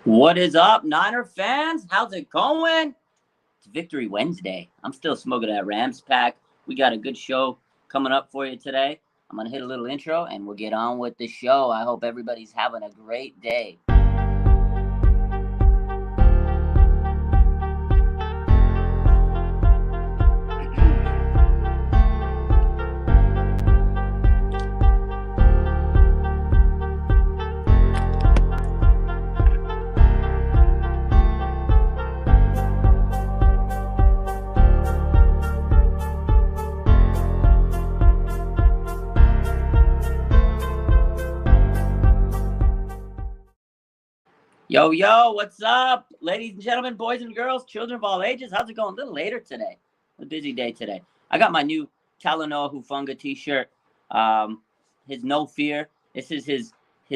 What is up, Niner fans? How's it going? It's Victory Wednesday. I'm still smoking that Rams pack. We got a good show coming up for you today. I'm going to hit a little intro and we'll get on with the show. I hope everybody's having a great day. Yo, what's up? Ladies and gentlemen, boys and girls, children of all ages, how's it going? A little later today. A busy day today. I got my new Talenano Hufunga t-shirt. His no fear. This is his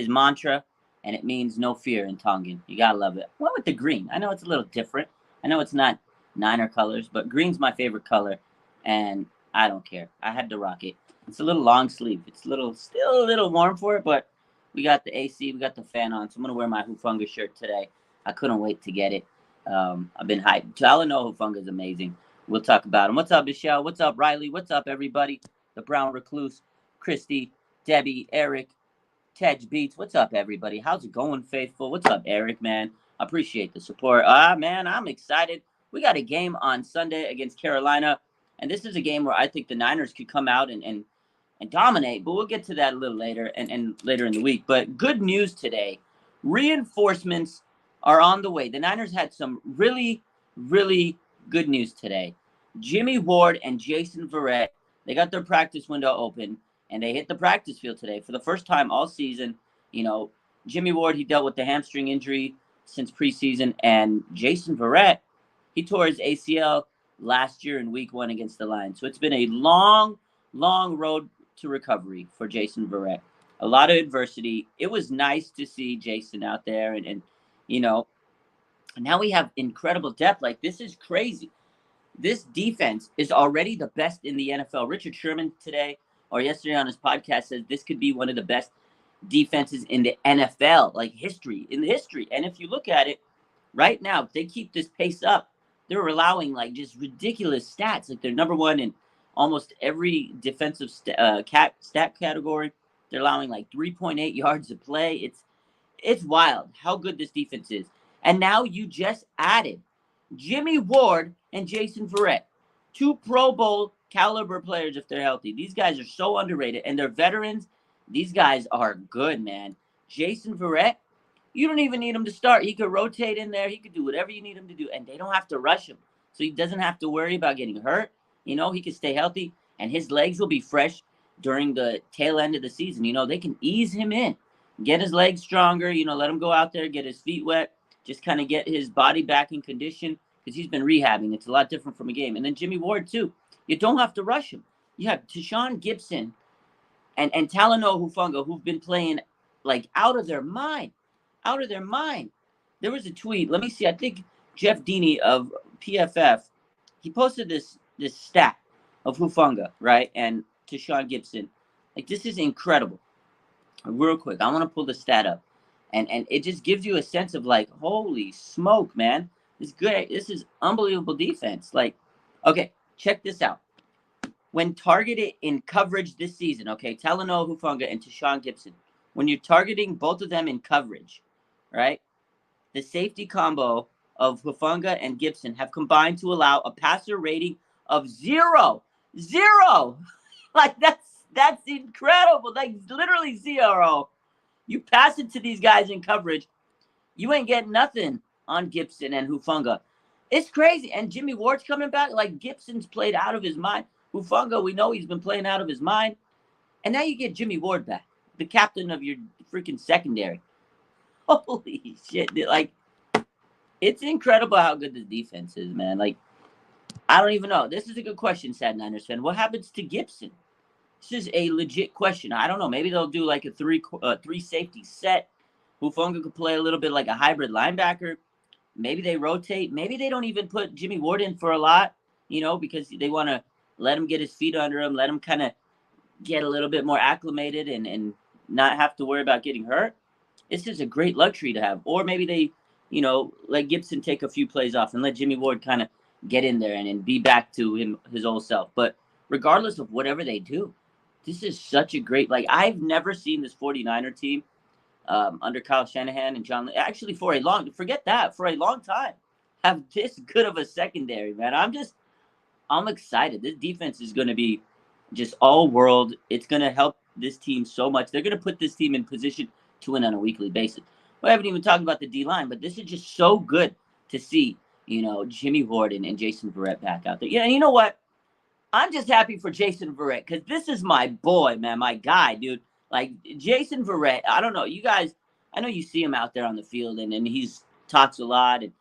mantra, and it means no fear in Tongan. You gotta love it. What with the green? I know it's a little different. I know it's not Niner colors, but green's my favorite color, and I don't care. I had to rock it. It's a little long sleeve. It's still a little warm for it, but we got the AC, we got the fan on, so I'm going to wear my Hufunga shirt today. I couldn't wait to get it. I've been hyped. Talenano Hufunga is amazing. We'll talk about him. What's up, Michelle? What's up, Riley? What's up, everybody? The Brown Recluse, Christy, Debbie, Eric, Tej Beats. What's up, everybody? How's it going, Faithful? What's up, Eric, man? I appreciate the support. Man, I'm excited. We got a game on Sunday against Carolina, and this is a game where I think the Niners could come out and dominate, but we'll get to that a little later and later in the week. But good news today. Reinforcements are on the way. The Niners had some really, really good news today. Jimmie Ward and Jason Verrett, they got their practice window open, and they hit the practice field today for the first time all season. You know, Jimmie Ward, he dealt with the hamstring injury since preseason, and Jason Verrett, he tore his ACL last year in week 1 against the Lions. So it's been a long road to recovery for Jason Verrett. A lot of adversity. It was nice to see Jason out there, and you know, now we have incredible depth. Like, this is crazy. This defense is already the best in the NFL. Richard Sherman today or yesterday on his podcast says this could be one of the best defenses in the NFL, like in the history. And if you look at it right now, if they keep this pace up, they're allowing like just ridiculous stats. Like, they're number one in almost every defensive stat category. They're allowing like 3.8 yards a play. It's wild how good this defense is. And now you just added Jimmie Ward and Jason Verrett, 2 Pro Bowl caliber players if they're healthy. These guys are so underrated, and they're veterans. These guys are good, man. Jason Verrett, you don't even need him to start. He could rotate in there. He could do whatever you need him to do, and they don't have to rush him. So he doesn't have to worry about getting hurt. You know, he can stay healthy, and his legs will be fresh during the tail end of the season. You know, they can ease him in, get his legs stronger, you know, let him go out there, get his feet wet, just kind of get his body back in condition because he's been rehabbing. It's a lot different from a game. And then Jimmie Ward, too. You don't have to rush him. You have Tashaun Gipson and Talenano Hufunga, who've been playing, like, out of their mind. Out of their mind. There was a tweet. Let me see. I think Jeff Deeney of PFF, he posted this stat of Hufunga, right, and Tashaun Gipson. Like, this is incredible. Real quick, I want to pull the stat up, and it just gives you a sense of like, holy smoke, man, this good. This is unbelievable defense. Like, okay, check this out. When targeted in coverage this season, okay, Talenano Hufunga and Tashaun Gipson, when you're targeting both of them in coverage, right, the safety combo of Hufunga and Gipson have combined to allow a passer rating of 0. Like, that's incredible. Like, literally 0. You pass it to these guys in coverage, you ain't getting nothing on Gipson and Hufunga. It's crazy. And Jimmie Ward's coming back. Like, Gibson's played out of his mind. Hufunga, we know he's been playing out of his mind. And now you get Jimmie Ward back, the captain of your freaking secondary. Holy shit. Like, it's incredible how good this defense is, man. Like, I don't even know. This is a good question, Sad Niners fan. What happens to Gipson? This is a legit question. I don't know. Maybe they'll do like a three safety set. Hufunga could play a little bit like a hybrid linebacker. Maybe they rotate. Maybe they don't even put Jimmie Ward in for a lot, you know, because they want to let him get his feet under him, let him kind of get a little bit more acclimated and not have to worry about getting hurt. This is a great luxury to have. Or maybe they let Gibson take a few plays off and let Jimmy Ward kind of get in there and be back to his old self. But regardless of whatever they do, this is such a great, I've never seen this 49er team under Kyle Shanahan and John, actually for a long time, have this good of a secondary, man. I'm excited. This defense is going to be just all world. It's going to help this team so much. They're going to put this team in position to win on a weekly basis. We haven't even talked about the D-line, but this is just so good to see, Jimmie Ward and Jason Verrett back out there. Yeah, and you know what? I'm just happy for Jason Verrett because this is my boy, man, my guy, dude. Like, Jason Verrett, I don't know. You guys, I know you see him out there on the field, and he's talks a lot. And,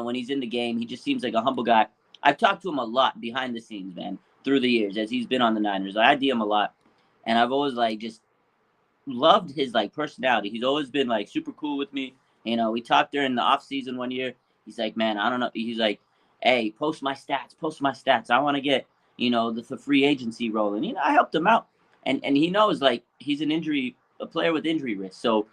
when he's in the game, he just seems like a humble guy. I've talked to him a lot behind the scenes, man, through the years as he's been on the Niners. I DM a lot, and I've always, just loved his, personality. He's always been, super cool with me. We talked during the offseason one year. He's like, man, I don't know. He's like, hey, post my stats. I want to get, the free agency rolling. I helped him out. And he knows, he's a player with injury risk. So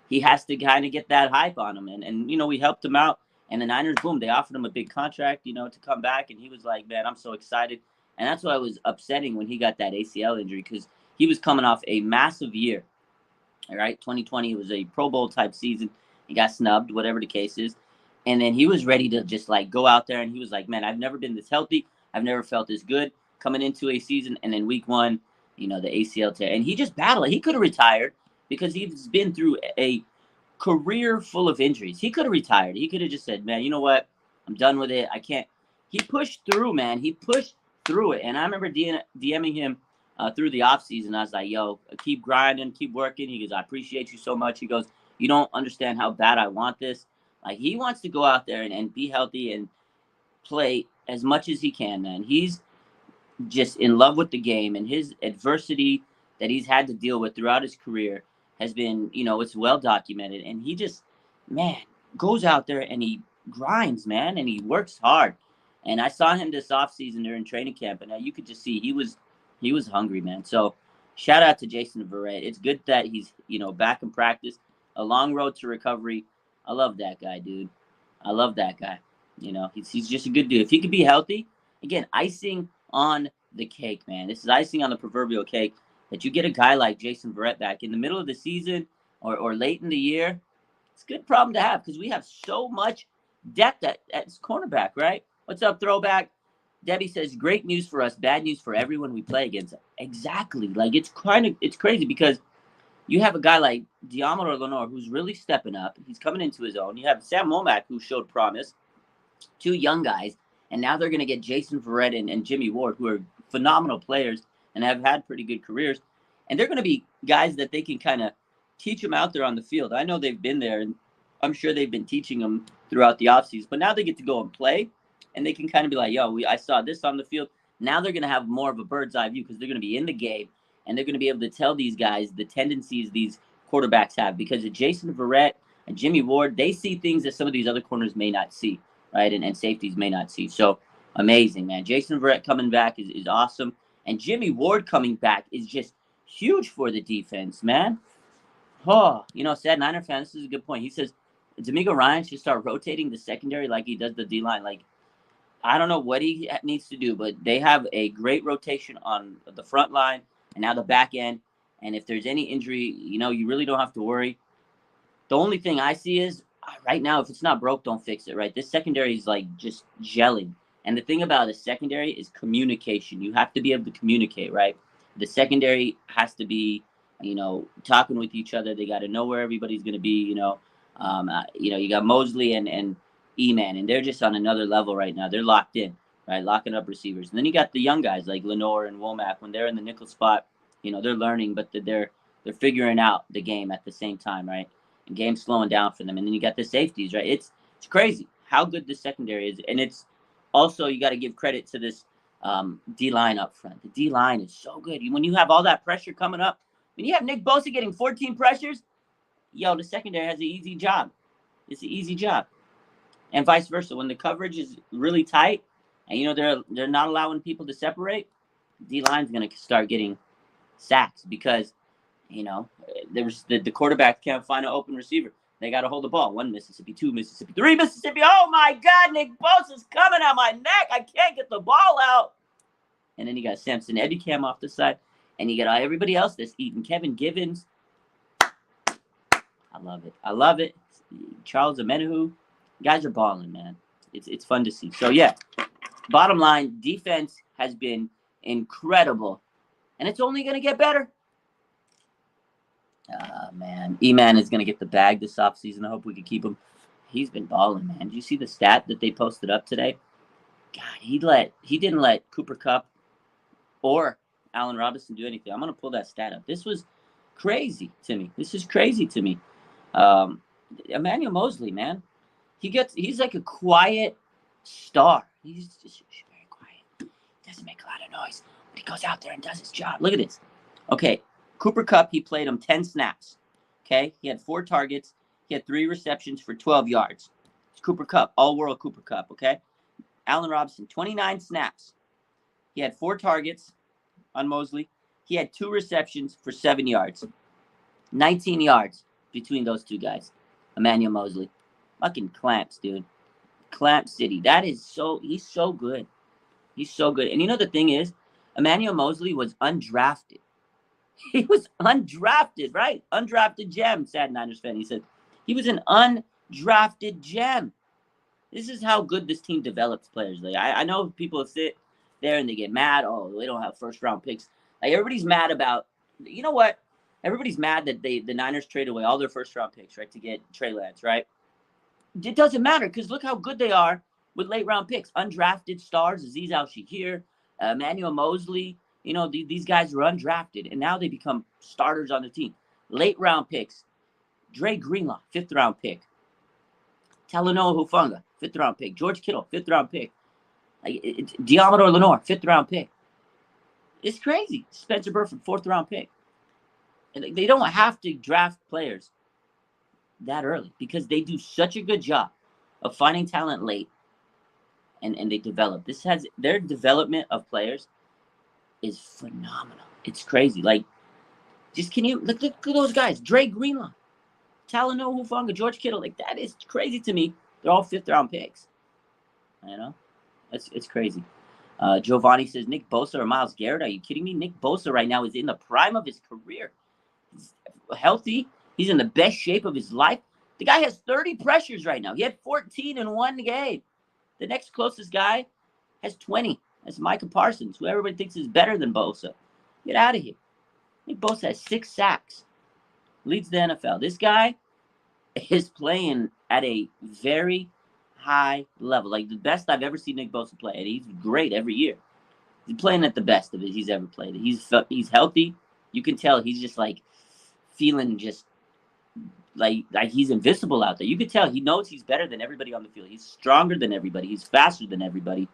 he has to kind of get that hype on him. And we helped him out. And the Niners, boom, they offered him a big contract, to come back. And he was like, man, I'm so excited. And that's why it was upsetting when he got that ACL injury because he was coming off a massive year. All right, 2020 was a Pro Bowl type season. He got snubbed, whatever the case is. And then he was ready to just, go out there. And he was like, man, I've never been this healthy. I've never felt this good coming into a season. And then week one, the ACL tear. And he just battled it. He could have retired because he's been through a career full of injuries. He could have retired. He could have just said, man, you know what? I'm done with it. I can't. He pushed through, man. He pushed through it. And I remember DMing him through the offseason. I was like, yo, keep grinding, keep working. He goes, I appreciate you so much. He goes, you don't understand how bad I want this. He wants to go out there and be healthy and play as much as he can, man. He's just in love with the game, and his adversity that he's had to deal with throughout his career has been, it's well documented. And he just, man, goes out there and he grinds, man, and he works hard. And I saw him this offseason during training camp, and you could just see he was hungry, man. So shout out to Jason Verrett. It's good that he's, back in practice. A long road to recovery. I love that guy, dude. I love that guy. He's just a good dude. If he could be healthy, again, icing on the cake, man. This is icing on the proverbial cake that you get a guy like Jason Verrett back in the middle of the season or late in the year. It's a good problem to have because we have so much depth at cornerback, right? What's up, Throwback? Debbie says, great news for us, bad news for everyone we play against. Exactly. It's crazy because you have a guy like Diamond Lenore who's really stepping up. He's coming into his own. You have Sam Womack who showed promise. Two young guys. And now they're going to get Jason Verrett and Jimmie Ward, who are phenomenal players and have had pretty good careers. And they're going to be guys that they can kind of teach them out there on the field. I know they've been there, and I'm sure they've been teaching them throughout the offseason. But now they get to go and play, and they can kind of be like, yo, I saw this on the field. Now they're going to have more of a bird's eye view because they're going to be in the game, and they're going to be able to tell these guys the tendencies these quarterbacks have. Because Jason Verrett and Jimmie Ward, they see things that some of these other corners may not see. Right, and safeties may not see. So amazing, man. Jason Verrett coming back is awesome. And Jimmie Ward coming back is just huge for the defense, man. Oh, sad Niner fan, this is a good point. He says D'Amico Ryan should start rotating the secondary like he does the D-line. I don't know what he needs to do, but they have a great rotation on the front line and now the back end. And if there's any injury, you really don't have to worry. The only thing I see is, right now, if it's not broke, don't fix it, right? This secondary is just gelling. And the thing about a secondary is communication. You have to be able to communicate, right? The secondary has to be, talking with each other. They got to know where everybody's going to be, you got Mosley and E-Man, and they're just on another level right now. They're locked in, right? Locking up receivers. And then you got the young guys like Lenore and Womack. When they're in the nickel spot, they're learning, but they're figuring out the game at the same time, right? And game's slowing down for them. And then you got the safeties, right? It's crazy how good the secondary is. And it's also, you got to give credit to this D-line up front. The D-line is so good. When you have all that pressure coming up, when you have Nick Bosa getting 14 pressures, the secondary has an easy job. It's an easy job. And vice versa. When the coverage is really tight and, they're not allowing people to separate, D-line's going to start getting sacks because, there's the quarterback can't find an open receiver. They got to hold the ball. 1 Mississippi, 2 Mississippi, 3 Mississippi. Oh, my God, Nick Bosa's coming at my neck. I can't get the ball out. And then you got Samson Ebukam off the side. And you got everybody else that's eating. Kevin Givens. I love it. I love it. Charles Amenahu. Guys are balling, man. It's fun to see. So, yeah, bottom line, defense has been incredible. And it's only going to get better. Man. E-Man is going to get the bag this offseason. I hope we can keep him. He's been balling, man. Did you see the stat that they posted up today? God, he didn't let Cooper Kupp or Allen Robinson do anything. I'm going to pull that stat up. This was crazy to me. This is crazy to me. Emmanuel Mosley, man. He's like a quiet star. He's just very quiet. Doesn't make a lot of noise. But he goes out there and does his job. Look at this. Okay, Cooper Kupp, he played him 10 snaps. Okay, he had 4 targets. He had 3 receptions for 12 yards. It's Cooper Kupp, all-world Cooper Kupp, okay? Allen Robinson, 29 snaps. He had 4 targets on Mosley. He had 2 receptions for 7 yards. 19 yards between those two guys. Emmanuel Mosley. Fucking clamps, dude. Clamp City. He's so good. He's so good. And you know the thing is, Emmanuel Mosley was undrafted. He was undrafted, right? Undrafted gem, sad Niners fan. He said he was an undrafted gem. This is how good this team develops players. Like I know people sit there and they get mad. Oh, they don't have first-round picks. Like everybody's mad about, you know what? Everybody's mad that the Niners traded away all their first-round picks, right, to get Trey Lance, right? It doesn't matter because look how good they are with late-round picks. Undrafted stars, Azeez Al-Shakir, Emmanuel Mosley. You know, these guys were undrafted, and now they become starters on the team. Late-round picks. Dre Greenlaw, 5th-round pick. Talenano Hufunga, 5th-round pick. George Kittle, 5th-round pick. Diamador Lenore, 5th-round pick. It's crazy. Spencer Burford, 4th-round pick. And they don't have to draft players that early because they do such a good job of finding talent late, and they develop. Their development of players is phenomenal. It's crazy. Like, just can you look at those guys? Dre Greenlaw, Talenano Hufunga, George Kittle. Like, that is crazy to me. They're all 5th-round picks. You know, it's crazy. Giovanni says, Nick Bosa or Myles Garrett? Are you kidding me? Nick Bosa right now is in the prime of his career. He's healthy. He's in the best shape of his life. The guy has 30 pressures right now. He had 14 in one game. The next closest guy has 20. That's Micah Parsons, who everybody thinks is better than Bosa. Get out of here. Nick Bosa has 6 sacks. Leads the NFL. This guy is playing at a very high level. Like the best I've ever seen Nick Bosa play. And he's great every year. He's playing at the best of it he's ever played. He's healthy. You can tell he's just like feeling just like he's invincible out there. You can tell he knows he's better than everybody on the field. He's stronger than everybody. He's faster than everybody.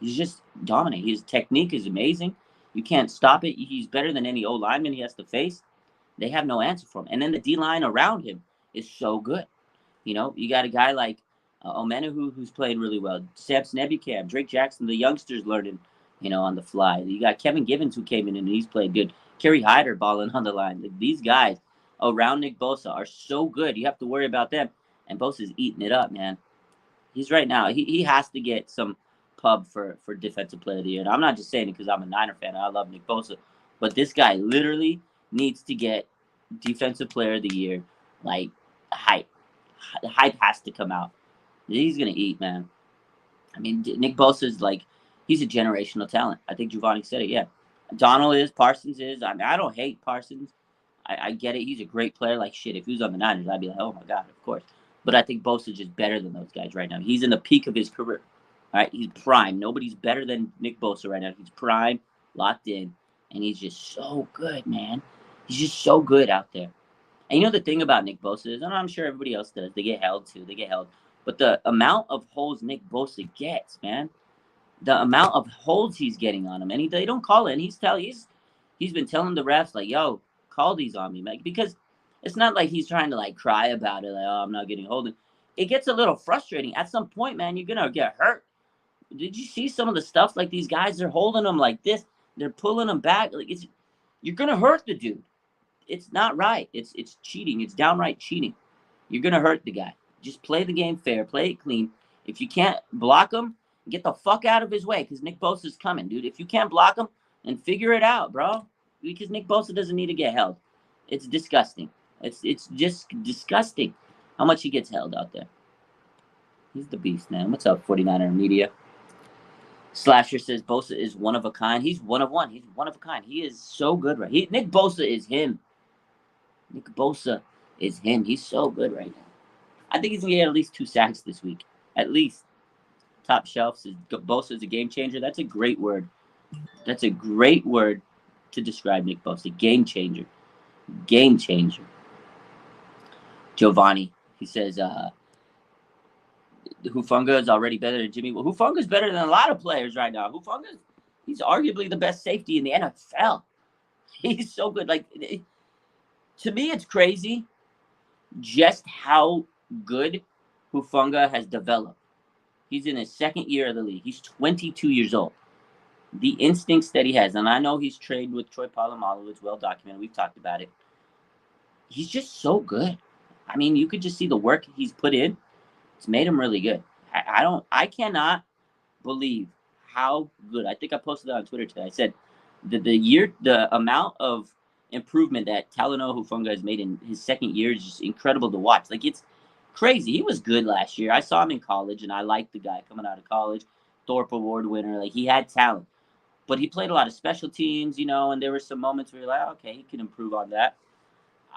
He's just dominant. His technique is amazing. You can't stop it. He's better than any old lineman he has to face. They have no answer for him. And then the D-line around him is so good. You know, you got a guy like Omenahu who's playing really well. Samson Ebukam, Drake Jackson, the youngsters learning, you know, on the fly. You got Kevin Givens who came in and he's played good. Kerry Hyder balling on the line. These guys around Nick Bosa are so good. You have to worry about them. And Bosa's eating it up, man. He's right now. He has to get some pub for Defensive Player of the Year. And I'm not just saying it because I'm a Niner fan. I love Nick Bosa. But this guy literally needs to get Defensive Player of the Year, like, hype. The hype has to come out. He's going to eat, man. I mean, Nick Bosa's like, he's a generational talent. I think Giovanni said it, yeah. Donald is, Parsons is. I mean, I don't hate Parsons. I get it. He's a great player. Like, shit, if he was on the Niners, I'd be like, oh, my God, of course. But I think Bosa's just better than those guys right now. He's in the peak of his career. All right, he's prime. Nobody's better than Nick Bosa right now. He's prime, locked in, and he's just so good, man. He's just so good out there. And you know the thing about Nick Bosa is, and I'm sure everybody else does, they get held too. They get held. But the amount of holds Nick Bosa gets, man, the amount of holds he's getting on him, and they don't call it. And he's been telling the refs, like, yo, call these on me, man. Because it's not like he's trying to, like, cry about it, like, oh, I'm not getting holding. It gets a little frustrating. At some point, man, you're going to get hurt. Did you see some of the stuff? Like, these guys are holding them like this. They're pulling them back. Like, you're going to hurt the dude. It's not right. It's cheating. It's downright cheating. You're going to hurt the guy. Just play the game fair. Play it clean. If you can't block him, get the fuck out of his way because Nick Bosa's coming, dude. If you can't block him, then figure it out, bro. Because Nick Bosa doesn't need to get held. It's disgusting. It's just disgusting how much he gets held out there. He's the beast, man. What's up, 49er Media? Slasher says Bosa is one of a kind. He's one of one. He's one of a kind. He is so good right. Nick Bosa is him. Nick Bosa is him. He's so good right now. I think he's gonna get at least 2 sacks this week. At least. Top Shelf says Bosa is a game changer. That's a great word. That's a great word to describe Nick Bosa. Game changer. Game changer. Giovanni, he says, Hufunga is already better than Jimmie. Well, Hufunga's better than a lot of players right now. He's arguably the best safety in the NFL. He's so good. Like, to me, it's crazy just how good Hufunga has developed. He's in his second year of the league. He's 22 years old. The instincts that he has, and I know he's traded with Troy Polamalu. It's well documented. We've talked about it. He's just so good. I mean, you could just see the work he's put in. It's made him really good. I cannot believe how good. I think I posted that on Twitter today. I said the amount of improvement that Talanoa Hufunga has made in his second year is just incredible to watch. Like, it's crazy. He was good last year. I saw him in college, and I liked the guy coming out of college. Thorpe Award winner. Like, he had talent. But he played a lot of special teams, and there were some moments where you're like, okay, he can improve on that.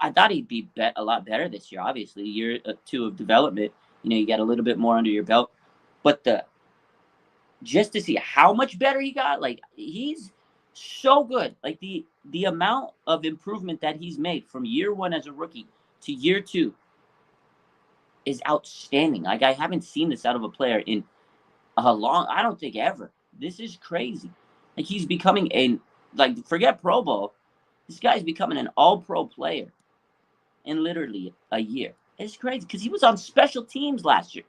I thought he'd be a lot better this year, obviously. Year 2 of development. You got a little bit more under your belt. But just to see how much better he got, like, he's so good. Like, the amount of improvement that he's made from year 1 as a rookie to year 2 is outstanding. Like, I haven't seen this out of a player in I don't think ever. This is crazy. Like, he's becoming forget Pro Bowl. This guy's becoming an all-pro player in literally a year. It's crazy because he was on special teams last year.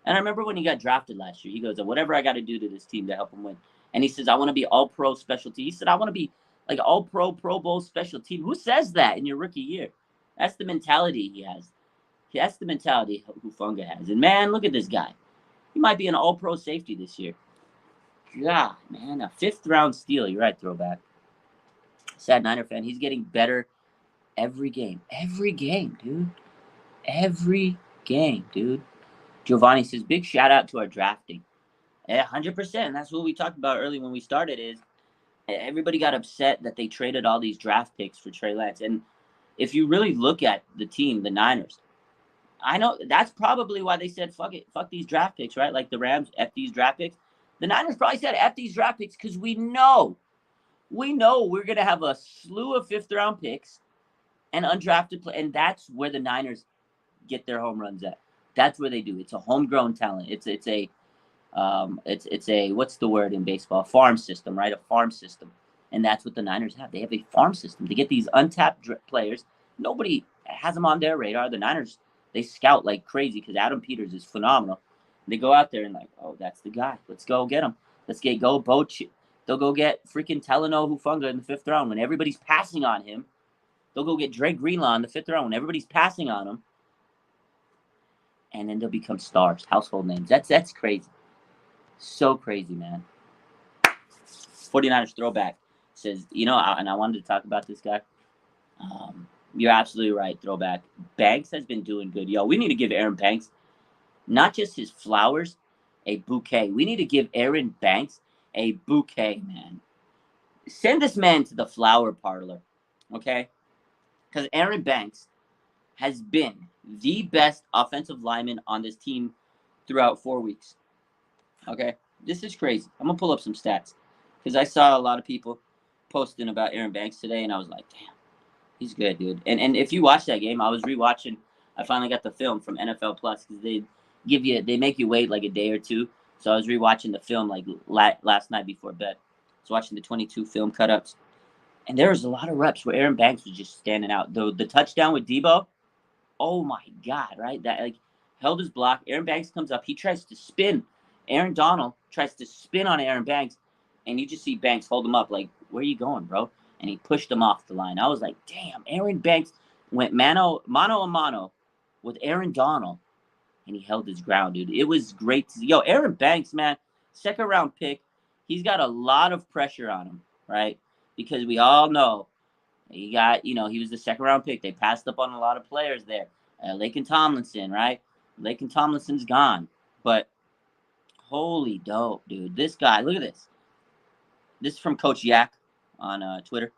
And I remember when he got drafted last year, he goes, whatever I got to do to this team to help him win. And he says, I want to be all-pro special team. He said, I want to be like all-pro, Pro Bowl special team. Who says that in your rookie year? That's the mentality he has. That's the mentality Hufunga has. And, man, look at this guy. He might be an all-pro safety this year. God, man, a 5th-round steal. You're right, throwback. Sad Niner fan. He's getting better every game. Every game, dude. Every game, dude. Giovanni says, big shout-out to our drafting. Yeah, 100%. That's what we talked about early when we started is everybody got upset that they traded all these draft picks for Trey Lance. And if you really look at the team, the Niners, I know that's probably why they said, fuck it, fuck these draft picks, right? Like the Rams, F these draft picks. The Niners probably said, F these draft picks because we know we're going to have a slew of 5th-round picks and undrafted play. And that's where the Niners get their home runs at. That's where they do. It's a homegrown talent. It's a what's the word in baseball? Farm system, right? A farm system. And that's what the Niners have. They have a farm system to get these untapped players. Nobody has them on their radar. The Niners, they scout like crazy because Adam Peters is phenomenal. They go out there and like, oh, that's the guy. Let's go get him. Let's go Boch. They'll go get freaking Talanoa Hufunga in the 5th round when everybody's passing on him. They'll go get Dre Greenlaw in the 5th round when everybody's passing on him. And then they'll become stars, household names. That's crazy. So crazy, man. 49ers throwback says, and I wanted to talk about this guy. You're absolutely right, throwback. Banks has been doing good. Yo, we need to give Aaron Banks, not just his flowers, a bouquet. We need to give Aaron Banks a bouquet, man. Send this man to the flower parlor, okay? Because Aaron Banks has been the best offensive lineman on this team throughout 4 weeks. Okay? This is crazy. I'm going to pull up some stats because I saw a lot of people posting about Aaron Banks today, and I was like, damn, he's good, dude. And if you watch that game, I was rewatching. I finally got the film from NFL Plus because they make you wait like a day or two. So I was rewatching the film like last night before bed. I was watching the 22 film cut-ups. And there was a lot of reps where Aaron Banks was just standing out. The touchdown with Deebo, oh my God, right? That held his block. Aaron Banks comes up. He tries to spin. Aaron Donald tries to spin on Aaron Banks. And you just see Banks hold him up like, where are you going, bro? And he pushed him off the line. I was like, damn, Aaron Banks went mano a mano with Aaron Donald, and he held his ground, dude. It was great to see. Yo, Aaron Banks, man, second-round pick. He's got a lot of pressure on him, right? Because we all know he got, he was the second-round pick. They passed up on a lot of players there. Laken Tomlinson, right? Laken Tomlinson's gone. But holy dope, dude. This guy, look at this. This is from Coach Yak on Twitter.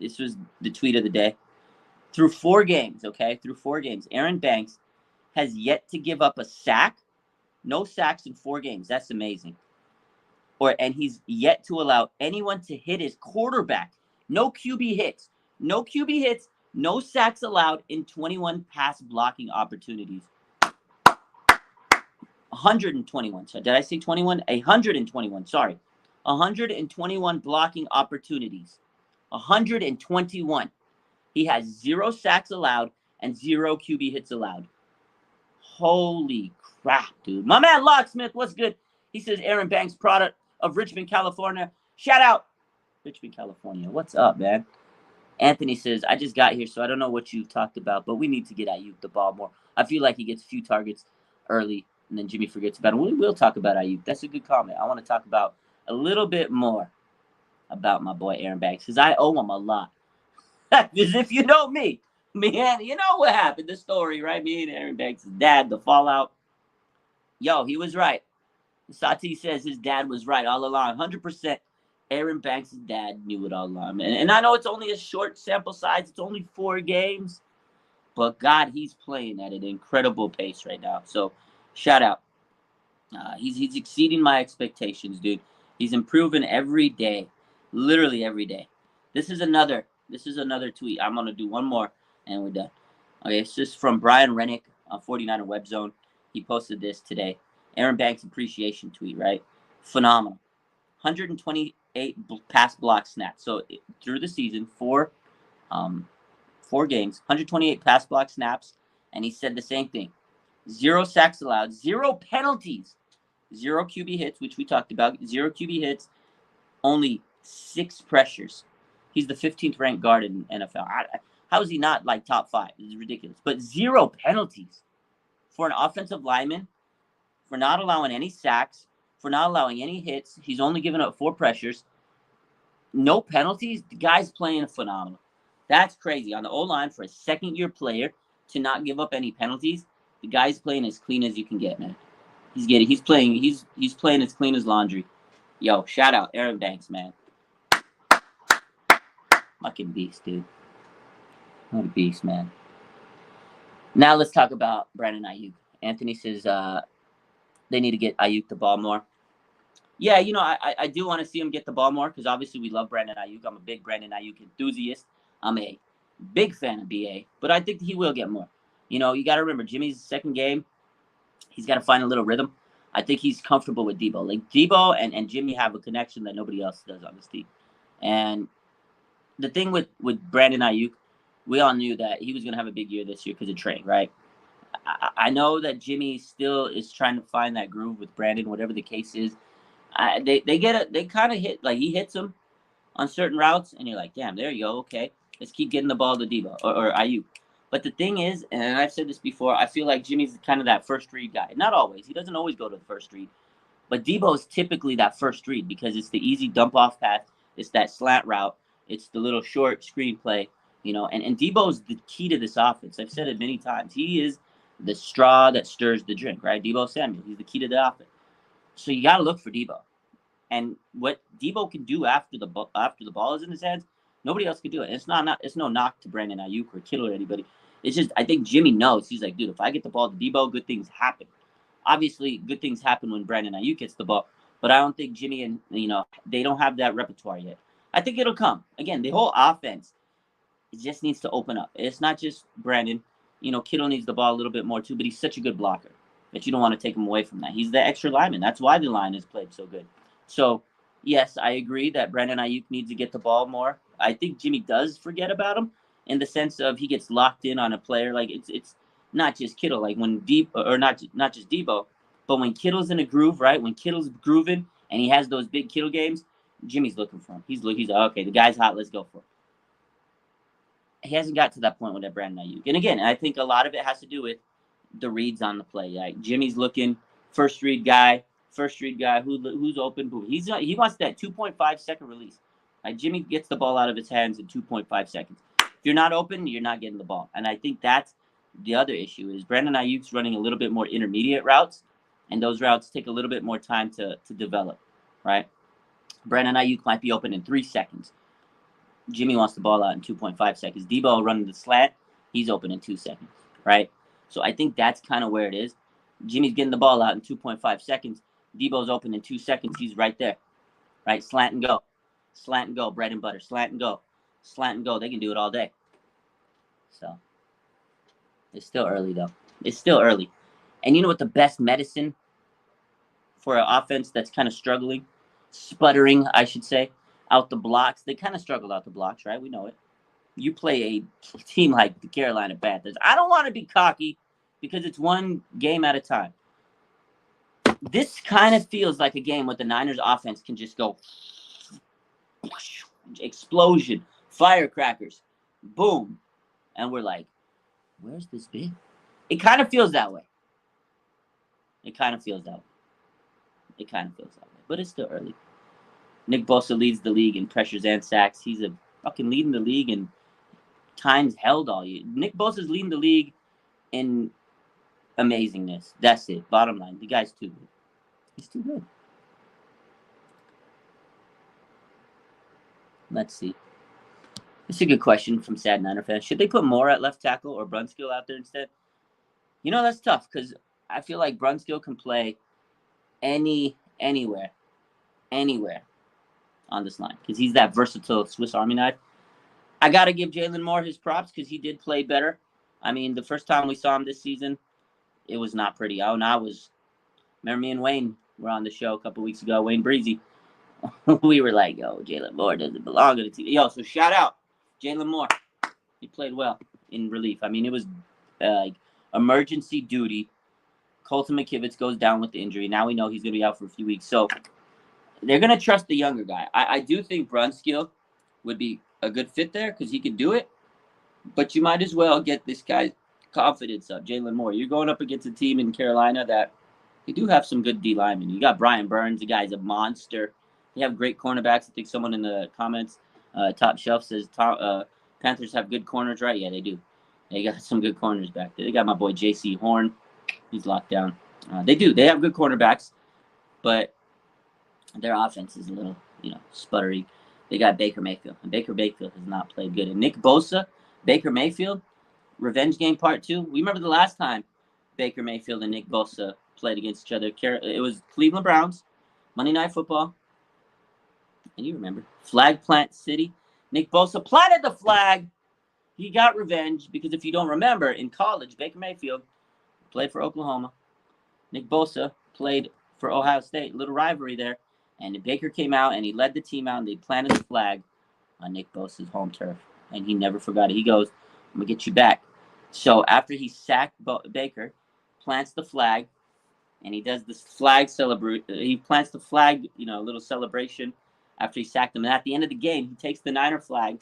This was the tweet of the day. Through 4 games, Aaron Banks has yet to give up a sack. No sacks in 4 games. That's amazing. And he's yet to allow anyone to hit his quarterback. No QB hits. No QB hits. No sacks allowed in 21 pass blocking opportunities. 121. So did I say 21? 121. Sorry. 121 blocking opportunities. 121. He has 0 sacks allowed and 0 QB hits allowed. Holy crap, dude. My man Locksmith, what's good? He says Aaron Banks, product of Richmond, California. Shout out, Richmond, California. What's up, man? Anthony says, I just got here, so I don't know what you've talked about, but we need to get Aiyuk the ball more. I feel like he gets a few targets early, and then Jimmie forgets about him. We will talk about Aiyuk. That's a good comment. I want to talk about a little bit more about my boy Aaron Banks, because I owe him a lot. As if you know me. Man, you know what happened, the story, right? Me and Aaron Banks' dad, the fallout. Yo, he was right. Sati says his dad was right all along. 100% Aaron Banks' dad knew it all along. And I know it's only a short sample size. It's only 4 games. But, God, he's playing at an incredible pace right now. So, shout out. He's exceeding my expectations, dude. He's improving every day. Literally every day. This is another tweet. I'm going to do one more, and we're done. Okay, it's just from Brian Rennick on 49er Web Zone. He posted this today. Aaron Banks appreciation tweet, right? Phenomenal. 128 pass block snaps. So through the season, 4 games, 128 pass block snaps, and he said the same thing. 0 sacks allowed, 0 penalties, 0 QB hits, which we talked about, 0 QB hits, only 6 pressures. He's the 15th ranked guard in NFL. How is he not like top 5? It's ridiculous. But 0 penalties for an offensive lineman, for not allowing any sacks, for not allowing any hits. He's only given up 4 pressures. No penalties. The guy's playing phenomenal. That's crazy. On the O-line for a second-year player to not give up any penalties, the guy's playing as clean as you can get, man. He's playing as clean as laundry. Yo, shout out Aaron Banks, man. Fucking beast, dude. What a beast, man. Now let's talk about Brandon Aiyuk. Anthony says they need to get Aiyuk the ball more. Yeah, I do want to see him get the ball more because obviously we love Brandon Aiyuk. I'm a big Brandon Aiyuk enthusiast. I'm a big fan of BA, but I think he will get more. You got to remember, Jimmie's second game, he's got to find a little rhythm. I think he's comfortable with Deebo. Like, Deebo and Jimmie have a connection that nobody else does on this team. And the thing with Brandon Aiyuk, we all knew that he was going to have a big year this year because of Trey, right? I know that Jimmie still is trying to find that groove with Brandon, whatever the case is. They kind of hit, like, he hits them on certain routes, and you're like, damn, there you go, okay. Let's keep getting the ball to Deebo or Aiyuk. But the thing is, and I've said this before, I feel like Jimmie's kind of that first read guy. Not always. He doesn't always go to the first read. But Deebo is typically that first read because it's the easy dump-off pass. It's that slant route. It's the little short screen play, And Deebo's the key to this offense. I've said it many times. He is the straw that stirs the drink, right? Deebo Samuel. He's the key to the offense. So you got to look for Deebo. And what Deebo can do after the ball is in his hands, nobody else can do it. And it's no knock to Brandon Aiyuk or Kittle or anybody. It's just I think Jimmie knows. He's like, dude, if I get the ball to Deebo, good things happen. Obviously, good things happen when Brandon Aiyuk gets the ball. But I don't think Jimmie and, they don't have that repertoire yet. I think it'll come. Again, the whole offense, it just needs to open up. It's not just Brandon. Kittle needs the ball a little bit more too, but he's such a good blocker that you don't want to take him away from that. He's the extra lineman. That's why the line is played so good. So, yes, I agree that Brandon Aiyuk needs to get the ball more. I think Jimmie does forget about him in the sense of he gets locked in on a player. Like, it's not just Kittle. Like, when not just Deebo, but when Kittle's in a groove, right? When Kittle's grooving and he has those big Kittle games, Jimmie's looking for him. He's like, okay, the guy's hot. Let's go for it. He hasn't got to that point with that Brandon Aiyuk. And again, I think a lot of it has to do with the reads on the play. Like Jimmie's looking, first read guy, who's open, boom. He wants that 2.5-second release. Like Jimmie gets the ball out of his hands in 2.5 seconds. If you're not open, you're not getting the ball. And I think that's the other issue is Brandon Aiyuk's running a little bit more intermediate routes, and those routes take a little bit more time to develop, right? Brandon Aiyuk might be open in 3 seconds. Jimmie wants the ball out in 2.5 seconds. Deebo running the slant, he's open in 2 seconds, right? So I think that's kind of where it is. Jimmie's getting the ball out in 2.5 seconds. Deebo's open in 2 seconds. He's right there, right? Slant and go. Slant and go. Bread and butter. Slant and go. Slant and go. They can do it all day. So it's still early, though. It's still early. And you know what the best medicine for an offense that's kind of struggling, sputtering, I should say, out the blocks? They kind of struggled out the blocks, right? We know it. You play a team like the Carolina Panthers. I don't want to be cocky because it's one game at a time. This kind of feels like a game where the Niners offense can just go explosion, firecrackers, boom. And we're like, where's this been? It kind of feels that way. It kind of feels that way. But it's still early. Nick Bosa leads the league in pressures and sacks. He's a fucking leading the league in times held all year. Nick Bosa's leading the league in amazingness. That's it. Bottom line. The guy's too good. He's too good. Let's see. It's a good question from Sad Niner fans. Should they put Moore at left tackle or Brunskill out there instead? You know, that's tough because I feel like Brunskill can play anywhere on this line because he's that versatile Swiss Army knife. I got to give Jalen Moore his props because he did play better. I mean, the first time we saw him this season, it was not pretty. Remember me and Wayne were on the show a couple weeks ago, Wayne Breezy. We were like, yo, Jalen Moore doesn't belong to the team. Yo, so shout out Jalen Moore. He played well in relief. I mean, it was like emergency duty. Colton McKivitz goes down with the injury. Now we know he's going to be out for a few weeks. So they're going to trust the younger guy. I do think Brunskill would be a good fit there because he can do it. But you might as well get this guy's confidence up, Jalen Moore. You're going up against a team in Carolina that they do have some good D linemen. You got Brian Burns. The guy's a monster. They have great cornerbacks. I think someone in the comments, Top Shelf says Panthers have good corners, right? Yeah, they do. They got some good corners back there. They got my boy J.C. Horn. He's locked down. They do. They have good cornerbacks, but their offense is a little, sputtery. They got Baker Mayfield, and Baker Mayfield has not played good. And Nick Bosa, Baker Mayfield, revenge game part 2. We remember the last time Baker Mayfield and Nick Bosa played against each other. It was Cleveland Browns, Monday Night Football. And you remember, Flag Plant City. Nick Bosa planted the flag. He got revenge because if you don't remember, in college, Baker Mayfield played for Oklahoma. Nick Bosa played for Ohio State. Little rivalry there. And Baker came out and he led the team out and they planted the flag on Nick Bosa's home turf. And he never forgot it. He goes, I'm going to get you back. So after he sacked Baker, plants the flag, and he does this flag he plants the flag, a little celebration after he sacked him. And at the end of the game, he takes the Niner flag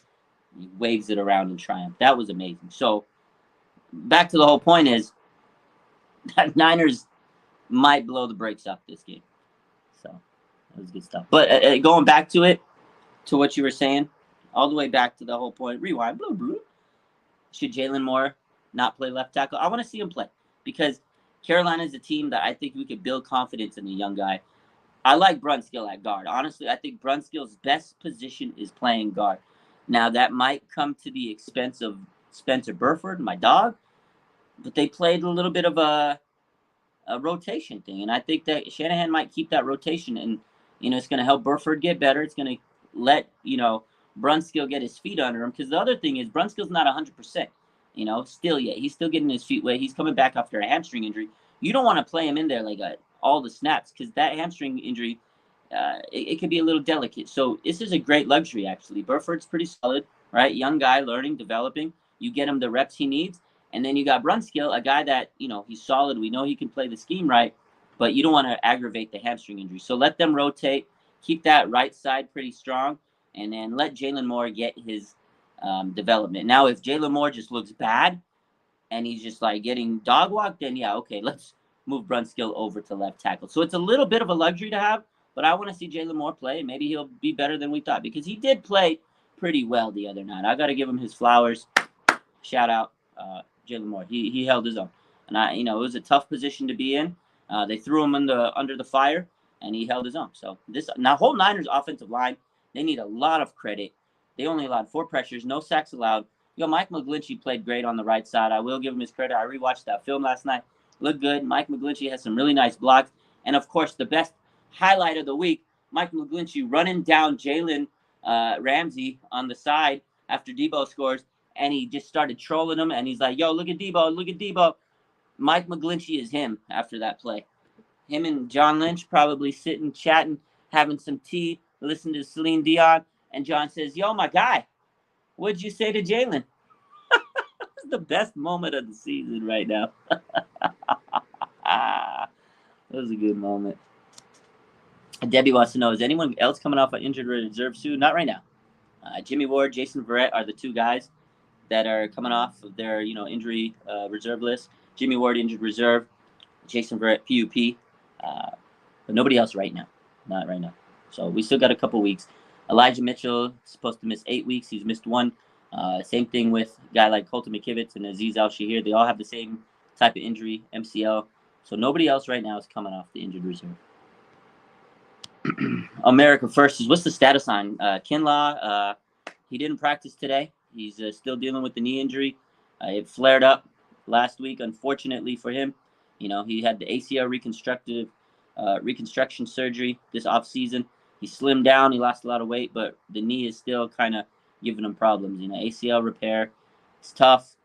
and he waves it around in triumph. That was amazing. So back to the whole point is that Niners might blow the brakes off this game. So that was good stuff. But going back to it, to what you were saying, all the way back to the whole point, rewind, blah, blah. Should Jalen Moore not play left tackle? I want to see him play because Carolina is a team that I think we could build confidence in the young guy. I like Brunskill at guard. Honestly, I think Brunskill's best position is playing guard. Now, that might come to the expense of Spencer Burford, my dog, but they played a little bit of a rotation thing, and I think that Shanahan might keep that rotation, and, it's going to help Burford get better. It's going to let, Brunskill get his feet under him, because the other thing is Brunskill's not 100%, still yet. He's still getting his feet wet. He's coming back after a hamstring injury. You don't want to play him in there like all the snaps because that hamstring injury, it can be a little delicate. So this is a great luxury, actually. Burford's pretty solid, right? Young guy, learning, developing. You get him the reps he needs. And then you got Brunskill, a guy that, he's solid. We know he can play the scheme right, but you don't want to aggravate the hamstring injury. So let them rotate. Keep that right side pretty strong. And then let Jalen Moore get his development. Now, if Jalen Moore just looks bad, and he's just like getting dog walked, then yeah, okay, let's move Brunskill over to left tackle. So it's a little bit of a luxury to have, but I want to see Jalen Moore play, and maybe he'll be better than we thought because he did play pretty well the other night. I got to give him his flowers. Shout out Jalen Moore. He held his own, and it was a tough position to be in. They threw him under the fire, and he held his own. So now whole Niners offensive line, they need a lot of credit. They only allowed 4 pressures, no sacks allowed. Mike McGlinchey played great on the right side. I will give him his credit. I rewatched that film last night. Looked good. Mike McGlinchey has some really nice blocks. And, of course, the best highlight of the week, Mike McGlinchey running down Jalen Ramsey on the side after Deebo scores, and he just started trolling him, and he's like, yo, look at Deebo, look at Deebo. Mike McGlinchey is him after that play. Him and John Lynch probably sitting, chatting, having some tea, listening to Celine Dion, and John says, yo, my guy, what'd you say to Jalen? This is the best moment of the season right now. That was a good moment. Debbie wants to know, is anyone else coming off an injured reserve soon? Not right now. Jimmie Ward, Jason Verrett are the 2 guys that are coming off of their injury reserve list. Jimmie Ward injured reserve, Jason Verrett PUP, but nobody else right now. Not right now. So we still got a couple weeks. Elijah Mitchell is supposed to miss 8 weeks. He's missed 1. Same thing with a guy like Colton McKivitz and Aziz Al-Shahir. They all have the same type of injury, MCL. So nobody else right now is coming off the injured reserve. America First is, what's the status on Kinlaw? He didn't practice today. He's still dealing with the knee injury. It flared up last week, unfortunately for him. He had the ACL reconstruction surgery this offseason. He slimmed down. He lost a lot of weight, but the knee is still kind of giving him problems. ACL repair. It's tough.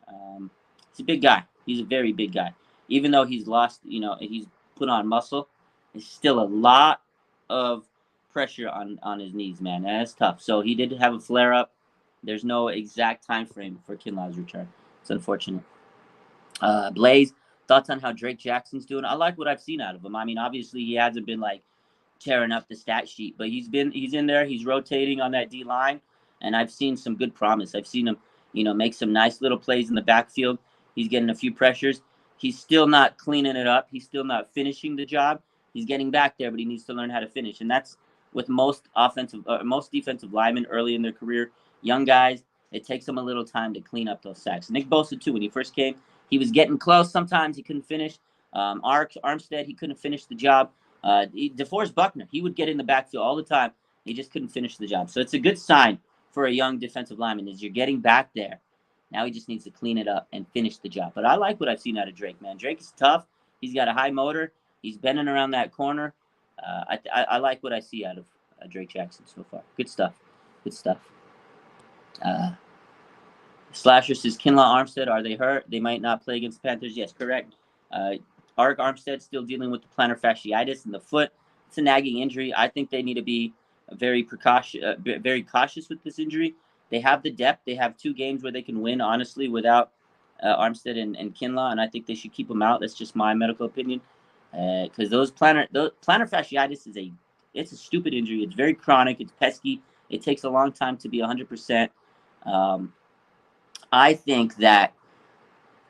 He's a big guy. He's a very big guy. Even though he's lost, he's put on muscle, there's still a lot of pressure on his knees, man. That's tough. So he did have a flare-up. There's no exact time frame for Kinlaw's return. It's unfortunate. Blaze, thoughts on how Drake Jackson's doing? I like what I've seen out of him. I mean, obviously he hasn't been like tearing up the stat sheet, but he's in there. He's rotating on that D line, and I've seen some good promise. I've seen him, make some nice little plays in the backfield. He's getting a few pressures. He's still not cleaning it up. He's still not finishing the job. He's getting back there, but he needs to learn how to finish, and that's with most defensive linemen early in their career. Young guys, it takes them a little time to clean up those sacks. Nick Bosa, too, when he first came, he was getting close. Sometimes he couldn't finish. Armstead, he couldn't finish the job. DeForest Buckner, he would get in the backfield all the time. He just couldn't finish the job. So it's a good sign for a young defensive lineman is you're getting back there. Now he just needs to clean it up and finish the job. But I like what I've seen out of Drake, man. Drake is tough. He's got a high motor. He's bending around that corner. I like what I see out of Drake Jackson so far. Good stuff. Good stuff. Slasher says, Kinlaw Armstead, are they hurt? They might not play against the Panthers. Yes, correct. Arik Armstead still dealing with the plantar fasciitis in the foot. It's a nagging injury. I think they need to be very cautious with this injury. They have the depth. They have 2 games where they can win, honestly, without Armstead and Kinlaw, and I think they should keep them out. That's just my medical opinion. Because plantar fasciitis it's a stupid injury. It's very chronic. It's pesky. It takes a long time to be 100%. I think that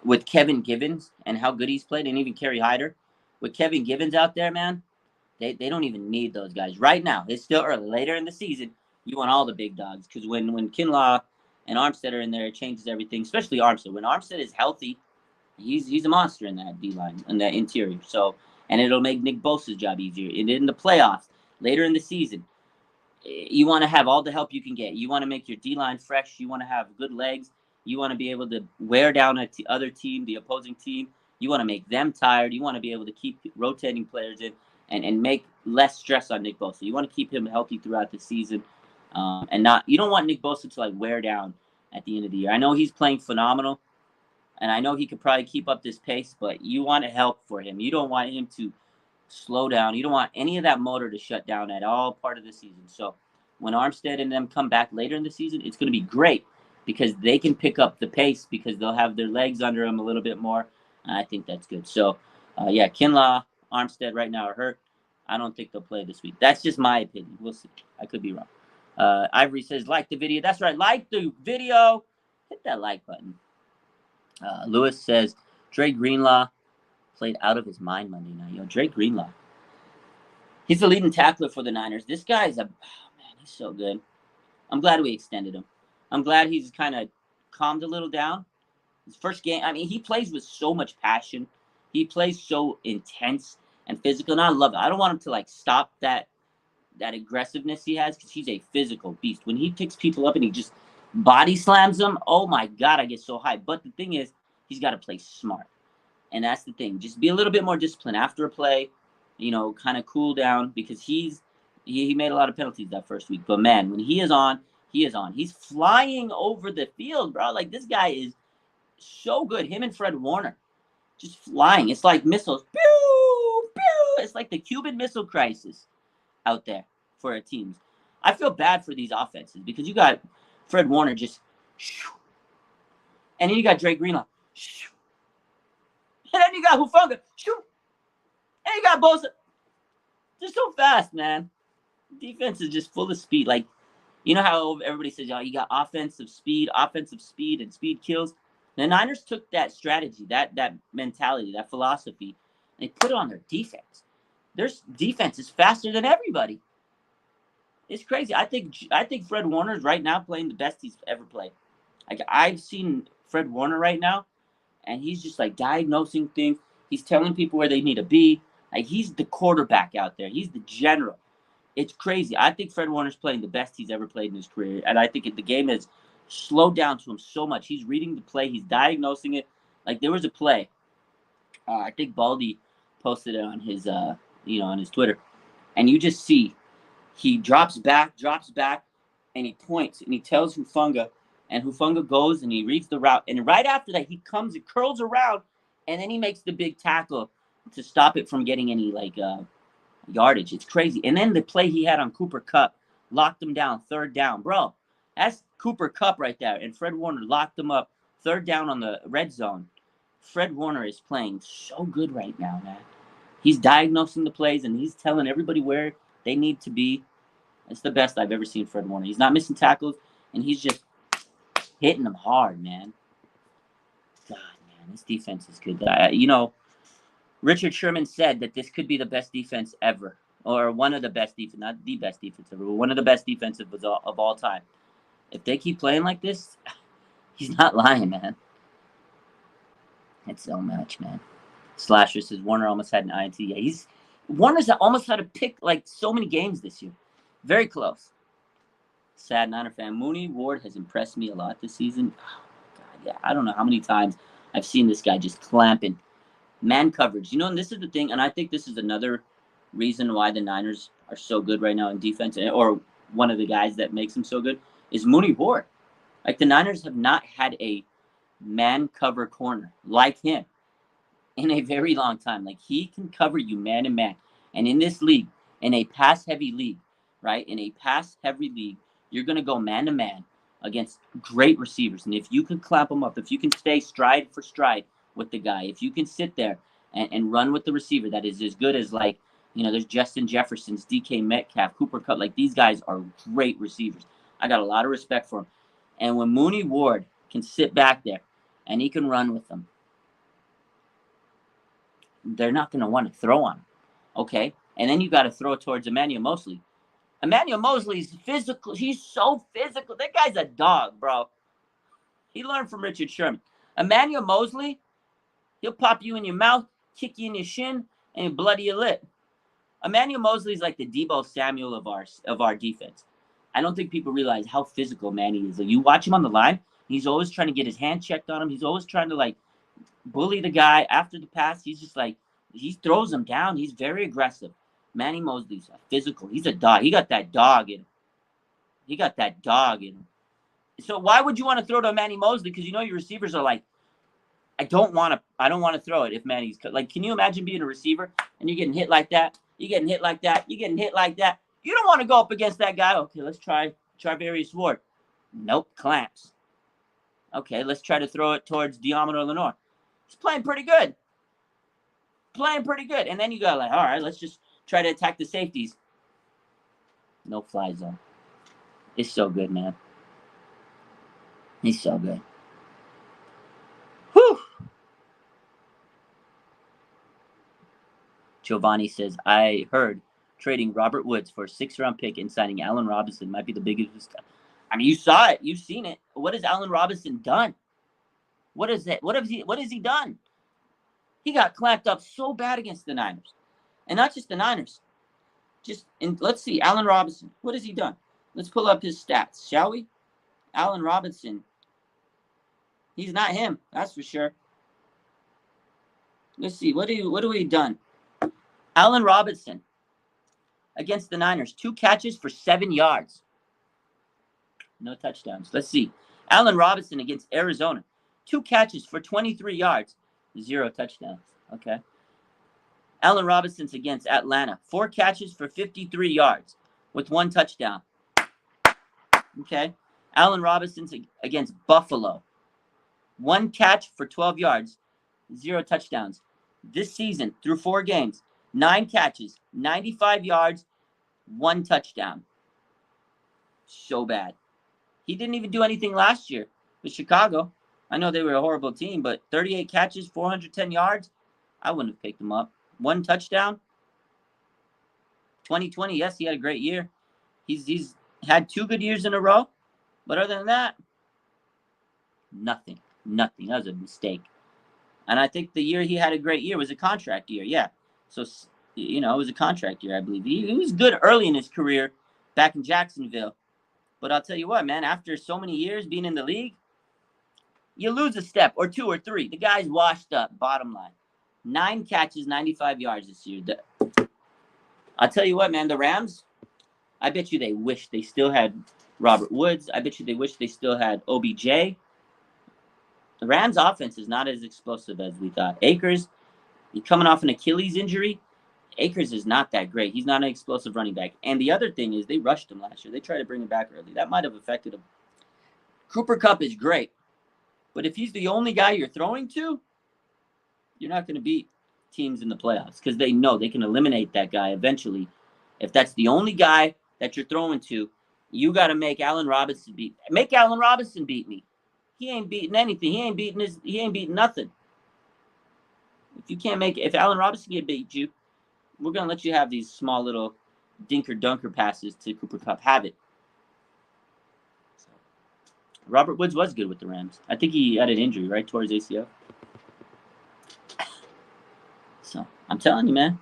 with Kevin Givens and how good he's played, and even Kerry Hyder, with Kevin Givens out there, man, they don't even need those guys. Right now, it's still early. Later in the season, you want all the big dogs. Because when Kinlaw and Armstead are in there, it changes everything, especially Armstead. When Armstead is healthy, he's a monster in that D-line, in that interior. So, and it'll make Nick Bosa's job easier. And in the playoffs, later in the season, you want to have all the help you can get. You want to make your D-line fresh. You want to have good legs. You want to be able to wear down other team, the opposing team. You want to make them tired. You want to be able to keep rotating players in and make less stress on Nick Bosa. You want to keep him healthy throughout the season, you don't want Nick Bosa to like wear down at the end of the year. I know he's playing phenomenal, and I know he could probably keep up this pace, but you want to help for him. You don't want him to slow down. You don't want any of that motor to shut down at all part of the season. So when Armstead and them come back later in the season, it's going to be great because they can pick up the pace because they'll have their legs under them a little bit more. And I think that's good. So, Kinlaw, Armstead right now are hurt. I don't think they'll play this week. That's just my opinion. We'll see. I could be wrong. Ivory says, like the video. That's right. Like the video. Hit that like button. Lewis says, Dre Greenlaw played out of his mind Monday night. Yo, Dre Greenlaw. He's the leading tackler for the Niners. This guy's man, he's so good. I'm glad we extended him. I'm glad he's kind of calmed a little down. His first game, I mean, he plays with so much passion. He plays so intense and physical, and I love it. I don't want him to, like, stop that aggressiveness he has, because he's a physical beast. When he picks people up and he just body slams them, oh, my God, I get so high. But the thing is, he's got to play smart. And that's the thing. Just be a little bit more disciplined after a play, kind of cool down, because he made a lot of penalties that first week. But, man, when he is on, he is on. He's flying over the field, bro. Like, this guy is so good. Him and Fred Warner just flying. It's like missiles. Pew, pew. It's like the Cuban Missile Crisis out there for our teams. I feel bad for these offenses, because you got Fred Warner just, and then you got Drake Greenlaw, and then you got Hufunga, and you got Bosa. They're so fast, man. Defense is just full of speed. Like, you know how everybody says, oh, you got offensive speed, and speed kills. The Niners took that strategy, that mentality, that philosophy, and they put it on their defense. Their defense is faster than everybody. It's crazy. I think Fred Warner's right now playing the best he's ever played. Like, I've seen Fred Warner right now, and he's just, like, diagnosing things. He's telling people where they need to be. Like, he's the quarterback out there. He's the general. It's crazy. I think Fred Warner's playing the best he's ever played in his career, and I think the game has slowed down to him so much. He's reading the play. He's diagnosing it. Like, there was a play. I think Baldy posted it on his, on his Twitter, and you just see he drops back, and he points, and he tells Hufunga, and Hufunga goes, and he reads the route, and right after that, he curls around, and then he makes the big tackle to stop it from getting any, like, yardage. It's crazy. And then the play he had on Cooper Kupp locked him down, third down. Bro, that's Cooper Kupp right there. And Fred Warner locked him up, third down on the red zone. Fred Warner is playing so good right now, man. He's diagnosing the plays, and he's telling everybody where they need to be. It's the best I've ever seen Fred Warner. He's not missing tackles, and he's just hitting them hard, man. God, man, this defense is good. Richard Sherman said that this could be the best defense ever, or one of the best defense, not the best defense ever, but one of the best defensive of all time. If they keep playing like this, he's not lying, man. It's so much, man. Slasher says Warner almost had an INT. Yeah, Warner's almost had to pick, like, so many games this year. Very close. Sad Niner fan. Mooney Ward has impressed me a lot this season. Oh, God, yeah. I don't know how many times I've seen this guy just clamping man coverage. And this is the thing, and I think this is another reason why the Niners are so good right now in defense, or one of the guys that makes them so good, is Mooney Ward. Like, the Niners have not had a man cover corner like him in a very long time. Like, he can cover you man to man. And in this league, in a pass-heavy league, right? In a pass-heavy league, you're going to go man to man against great receivers. And if you can clamp them up, if you can stay stride for stride with the guy, if you can sit there and run with the receiver that is as good as, like, there's Justin Jefferson's, DK Metcalf, Cooper Kupp. Like, these guys are great receivers. I got a lot of respect for them. And when Mooney Ward can sit back there and he can run with them, they're not going to want to throw on him. Okay? And then you got to throw it towards Emmanuel Moseley. Emmanuel Mosley's physical. He's so physical. That guy's a dog, bro. He learned from Richard Sherman. Emmanuel Moseley, he'll pop you in your mouth, kick you in your shin, and bloody your lip. Emmanuel Mosley's like the Deebo Samuel of our defense. I don't think people realize how physical Manny is. Like, you watch him on the line, he's always trying to get his hand checked on him. He's always trying to, like, bully the guy after the pass. He's just like, he throws him down. He's very aggressive. Manny Mosley's physical. He's a dog. He got that dog in him. So why would you want to throw to Manny Mosley? Because your receivers are like, I don't want to throw it if Manny's like. Can you imagine being a receiver and you're getting hit like that? You're getting hit like that. You don't want to go up against that guy. Okay, let's try Charvarius Ward. Nope, clamps. Okay, let's try to throw it towards Diamond Lenore. He's playing pretty good. And then you go like, all right, let's just try to attack the safeties. No fly zone. It's so good, man. He's so good. Whew. Giovanni says, I heard trading Robert Woods for a 6th-round pick and signing Allen Robinson might be the biggest. I mean, you saw it. You've seen it. What has Allen Robinson done? What is it? What has he done? He got clamped up so bad against the Niners. And not just the Niners. Let's see, Allen Robinson. What has he done? Let's pull up his stats, shall we? Allen Robinson. He's not him, that's for sure. Let's see, what have we done? Allen Robinson against the Niners, 2 catches for 7 yards. No touchdowns. Let's see. Allen Robinson against Arizona, 2 catches for 23 yards, 0 touchdowns. Okay. Allen Robinson's against Atlanta, 4 catches for 53 yards with 1 touchdown. Okay. Allen Robinson's against Buffalo, 1 catch for 12 yards, 0 touchdowns. This season, through 4 games, 9 catches, 95 yards, 1 touchdown. So bad. He didn't even do anything last year with Chicago. I know they were a horrible team, but 38 catches, 410 yards, I wouldn't have picked him up. 1 touchdown. 2020, yes, he had a great year. He's had 2 good years in a row, but other than that, nothing. That was a mistake. And I think the year he had a great year was a contract year. Yeah. So, it was a contract year, I believe. He was good early in his career back in Jacksonville. But I'll tell you what, man, after so many years being in the league, you lose a step or 2 or 3. The guy's washed up, bottom line. 9 catches, 95 yards this year. I'll tell you what, man, the Rams, I bet you they wish they still had Robert Woods. I bet you they wish they still had OBJ. The Rams' offense is not as explosive as we thought. Akers, he's coming off an Achilles injury. Akers is not that great. He's not an explosive running back. And the other thing is they rushed him last year. They tried to bring him back early. That might have affected him. Cooper Kupp is great. But if he's the only guy you're throwing to, you're not going to beat teams in the playoffs because they know they can eliminate that guy eventually. If that's the only guy that you're throwing to, you got to make Allen Robinson beat. Make Allen Robinson beat me. He ain't beating anything. He ain't beating nothing. If Allen Robinson can beat you, we're gonna let you have these small little dinker dunker passes to Cooper Kupp. Have it. So, Robert Woods was good with the Rams. I think he had an injury, right, towards ACL. So I'm telling you, man.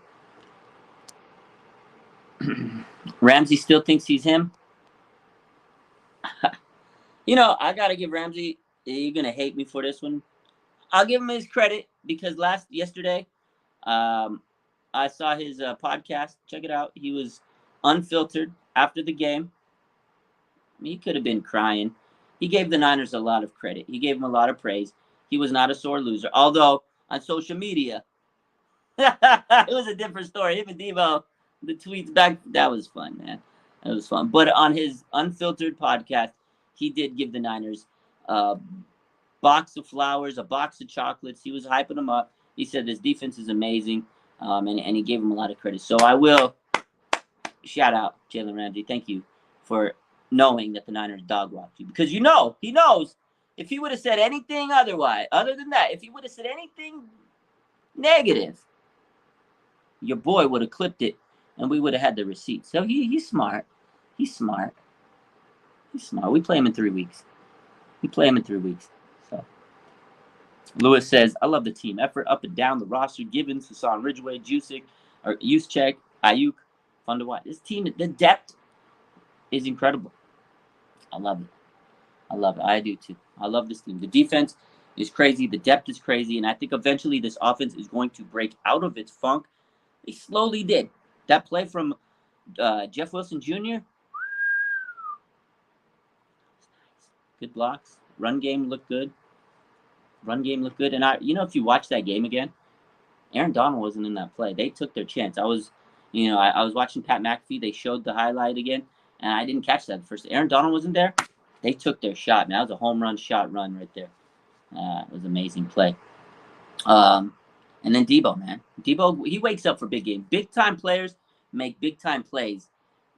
Ramsey still thinks he's him. I gotta give Ramsey. You're gonna hate me for this one. I'll give him his credit because yesterday, I saw his podcast. Check it out. He was unfiltered after the game. I mean, he could have been crying. He gave the Niners a lot of credit. He gave them a lot of praise. He was not a sore loser. Although on social media, it was a different story. Him and Deebo, the tweets back, that was fun, man. That was fun. But on his unfiltered podcast, he did give the Niners a box of flowers, a box of chocolates. He was hyping them up. He said this defense is amazing, and he gave him a lot of credit. So I will shout out Jalen Ramsey. Thank you for knowing that the Niners dog walked you. Because he knows if he would have said anything other than that, if he would have said anything negative, your boy would have clipped it, and we would have had the receipt. So he's smart. He's smart. We play him in 3 weeks. So Lewis says, I love the team effort up and down the roster. Gibbons, Hassan Ridgeway, Juszczyk, Aiyuk, fun to watch. This team, the depth is incredible. I love it. I do too. I love this team. The defense is crazy. The depth is crazy. And I think eventually this offense is going to break out of its funk. They slowly did. That play from Jeff Wilson Jr., good blocks. Run game looked good. And if you watch that game again, Aaron Donald wasn't in that play. They took their chance. I was watching Pat McAfee. They showed the highlight again, and I didn't catch that at first. Aaron Donald wasn't there. They took their shot, man. That was a home run run right there. It was an amazing play. And then Deebo, man. Deebo, he wakes up for big games. Big-time players make big-time plays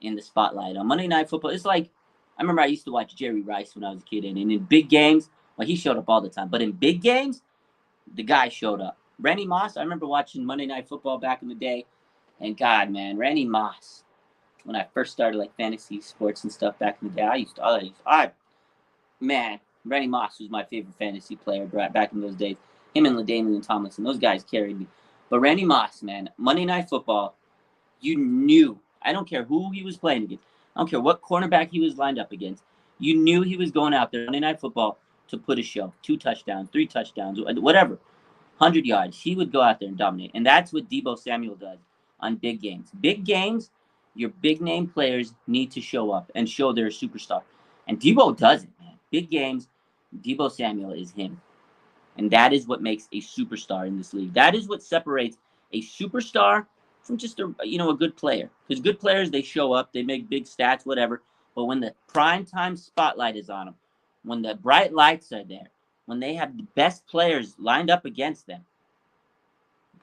in the spotlight. On Monday Night Football, it's like, I remember I used to watch Jerry Rice when I was a kid, and in big games, he showed up all the time. But in big games, the guy showed up. Randy Moss, I remember watching Monday Night Football back in the day. And God, man, Randy Moss. When I first started like fantasy sports and stuff back in the day, man, Randy Moss was my favorite fantasy player back in those days. Him and LaDainian Tomlinson, those guys carried me. But Randy Moss, man, Monday Night Football, you knew. I don't care who he was playing against. I don't care what cornerback he was lined up against. You knew he was going out there Monday Night Football to put a show. 2 touchdowns, 3 touchdowns, whatever. 100 yards. He would go out there and dominate. And that's what Deebo Samuel does on big games. Big games, your big name players need to show up and show they're a superstar. And Deebo does it, man. Big games, Deebo Samuel is him. And that is what makes a superstar in this league. That is what separates a superstar from just a good player. Because good players, they show up, they make big stats, whatever. But when the prime time spotlight is on them, when the bright lights are there, when they have the best players lined up against them,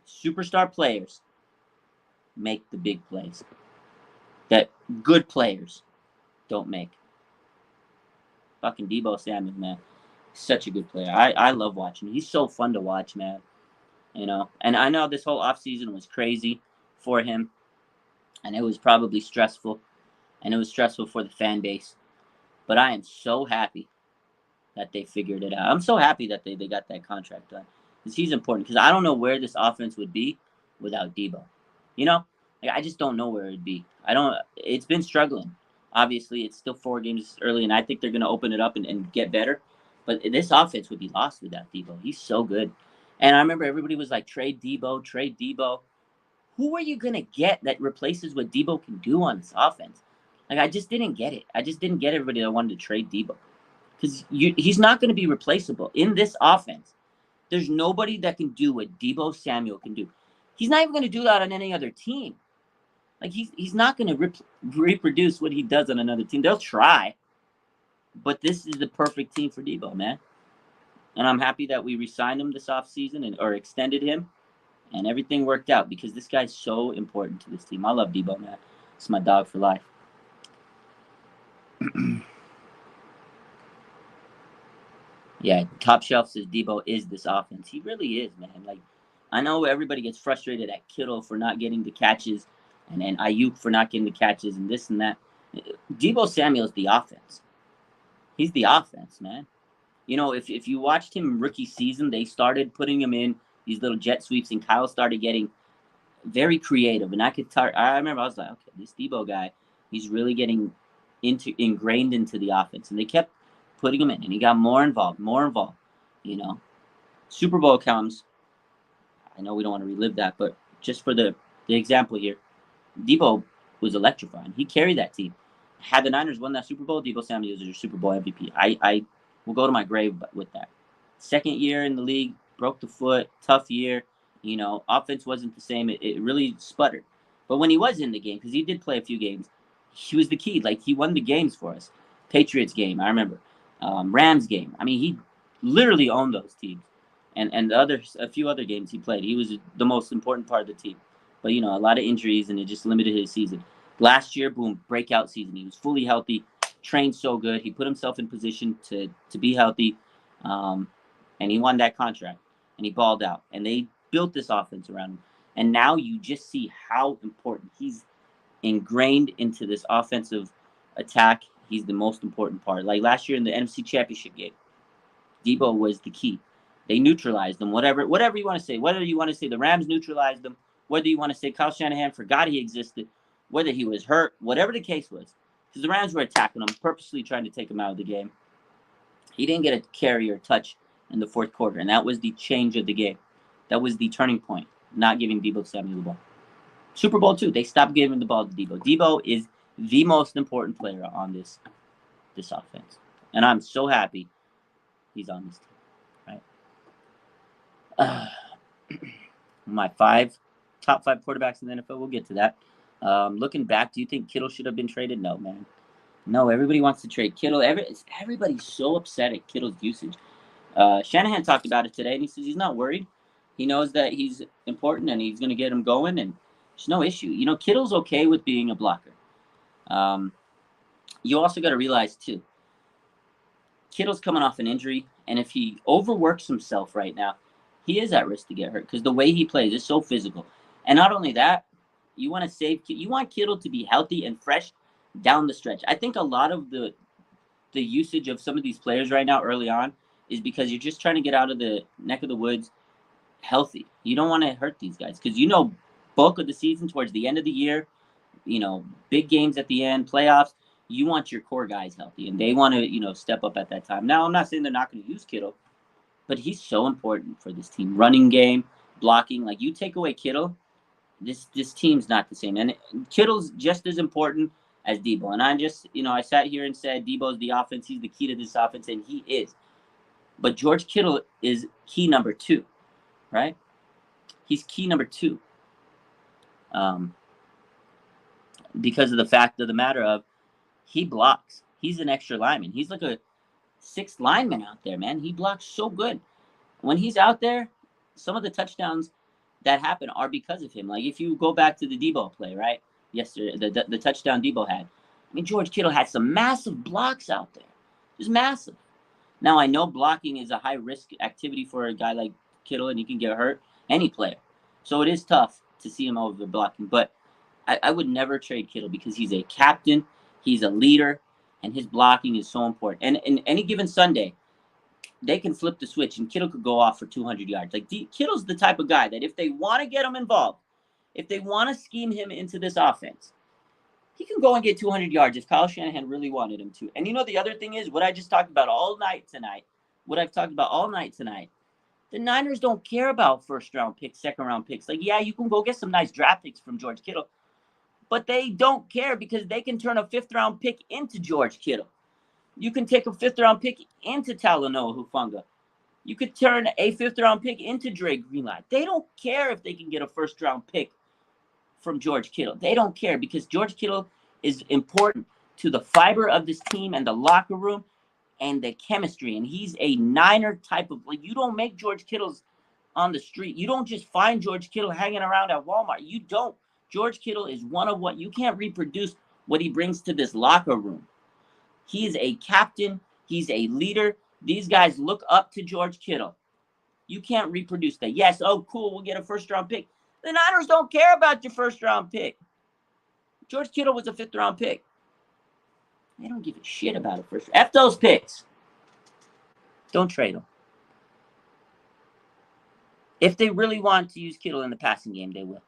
superstar players make the big plays that good players don't make. Fucking Deebo Samuel, man. Such a good player. I love watching him. He's so fun to watch, man. And I know this whole offseason was crazy for him, and it was probably stressful, and it was stressful for the fan base. But I am so happy that they figured it out. I'm so happy that they got that contract done. Because he's important. Because I don't know where this offense would be without Deebo. I just don't know where it'd be. It's been struggling. Obviously, it's still 4 games early, and I think they're going to open it up and get better. But this offense would be lost without Deebo. He's so good. And I remember everybody was like, trade Deebo, trade Deebo. Who are you going to get that replaces what Deebo can do on this offense? I just didn't get it. I just didn't get everybody that wanted to trade Deebo. Because he's not going to be replaceable. In this offense, there's nobody that can do what Deebo Samuel can do. He's not even going to do that on any other team. He's not going to reproduce what he does on another team. They'll try. But this is the perfect team for Deebo, man. And I'm happy that we re-signed him this offseason or extended him. And everything worked out because this guy's so important to this team. I love Deebo, man. It's my dog for life. Yeah, Top Shelf says Deebo is this offense. He really is, man. I know everybody gets frustrated at Kittle for not getting the catches and Aiyuk for not getting the catches and this and that. Deebo Samuel is the offense. He's the offense, man. If you watched him rookie season, they started putting him in these little jet sweeps, and Kyle started getting very creative. And I remember I was like, okay, this Deebo guy, he's really getting ingrained into the offense. And they kept putting him in, and he got more involved. Super Bowl comes. I know we don't want to relive that, but just for the example here, Deebo was electrifying. He carried that team. Had the Niners won that Super Bowl, Deebo Samuel was your Super Bowl MVP. I will go to my grave with that. Second year in the league, broke the foot, tough year. Offense wasn't the same. It really sputtered. But when he was in the game, because he did play a few games, he was the key. He won the games for us. Patriots game, I remember. Rams game. I mean, he literally owned those teams. And a few other games he played. He was the most important part of the team. But, a lot of injuries, and it just limited his season. Last year, boom, breakout season. He was fully healthy, trained so good. He put himself in position to be healthy, and he won that contract, and he balled out. And they built this offense around him. And now you just see how important he's ingrained into this offensive attack. He's the most important part. Like last year in the NFC Championship game, Deebo was the key. They neutralized them, whatever you want to say. Whether you want to say the Rams neutralized them, whether you want to say Kyle Shanahan forgot he existed, whether he was hurt, whatever the case was. Because the Rams were attacking him, purposely trying to take him out of the game. He didn't get a carry or touch in the fourth quarter, and that was the change of the game. That was the turning point, not giving Deebo Samuel the ball. Super Bowl II, they stopped giving the ball to Deebo. Deebo is the most important player on this offense. And I'm so happy he's on this team. Right? My top 5 quarterbacks in the NFL, we'll get to that. Looking back, do you think Kittle should have been traded? No, man. No, everybody wants to trade Kittle. Everybody's so upset at Kittle's usage. Shanahan talked about it today, and he says he's not worried. He knows that he's important, and he's going to get him going, and there's no issue. Kittle's okay with being a blocker. You also got to realize, too, Kittle's coming off an injury, and if he overworks himself right now, he is at risk to get hurt because the way he plays is so physical. And not only that, You want to save. You want Kittle to be healthy and fresh down the stretch. I think a lot of the usage of some of these players right now early on is because you're just trying to get out of the neck of the woods healthy. You don't want to hurt these guys because bulk of the season towards the end of the year, big games at the end, playoffs. You want your core guys healthy, and they want to step up at that time. Now, I'm not saying they're not going to use Kittle, but he's so important for this team. Running game, blocking. Like, you take away Kittle, this team's not the same. And Kittle's just as important as Deebo. And I sat here and said Deebo's the offense. He's the key to this offense, and he is. But George Kittle is key number 2, right? He's key number 2. Because of the fact of the matter of he blocks. He's an extra lineman. He's like a 6th lineman out there, man. He blocks so good. When he's out there, some of the touchdowns that happen are because of him. Like, if you go back to the Deebo play, right? Yesterday, the touchdown Deebo had. I mean, George Kittle had some massive blocks out there. Just massive. Now, I know blocking is a high-risk activity for a guy like Kittle, and he can get hurt, any player. So it is tough to see him over blocking. But I would never trade Kittle because he's a captain, he's a leader, and his blocking is so important. And in any given Sunday, they can flip the switch, and Kittle could go off for 200 yards. Like, Kittle's the type of guy that if they want to get him involved, if they want to scheme him into this offense, he can go and get 200 yards if Kyle Shanahan really wanted him to. And the other thing is, what I just talked about all night tonight, the Niners don't care about first-round picks, second-round picks. Like, yeah, you can go get some nice draft picks from George Kittle, but they don't care because they can turn a 5th-round pick into George Kittle. You can take a 5th-round pick into Talenano Hufunga. You could turn a 5th-round pick into Dre Greenlaw. They don't care if they can get a 1st-round pick from George Kittle. They don't care because George Kittle is important to the fiber of this team and the locker room and the chemistry. And he's a Niner type of, like, you don't make George Kittles on the street. You don't just find George Kittle hanging around at Walmart. You don't. George Kittle is one of what you can't reproduce what he brings to this locker room. He is a captain. He's a leader. These guys look up to George Kittle. You can't reproduce that. Yes, oh, cool, we'll get a 1st-round pick. The Niners don't care about your 1st-round pick. George Kittle was a 5th-round pick. They don't give a shit about it. F those picks. Don't trade them. If they really want to use Kittle in the passing game, they will.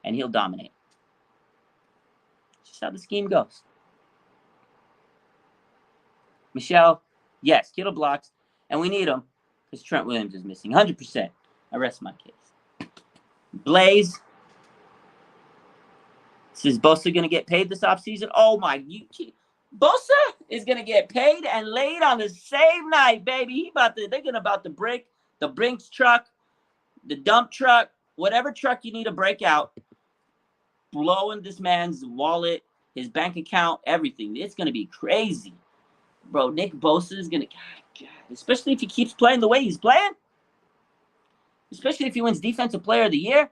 And he'll dominate. That's just how the scheme goes. Michelle, yes, Kittle blocks, and we need him because Trent Williams is missing. 100%. I rest my case. Blaze says Bosa going to get paid this offseason. Oh, my. Bosa is going to get paid and laid on the same night, baby. They're going to break the Brinks truck, the dump truck, whatever truck you need to break out, blowing this man's wallet, his bank account, everything. It's going to be crazy. Bro, Nick Bosa is going to, God, especially if he keeps playing the way he's playing, especially if he wins Defensive Player of the Year,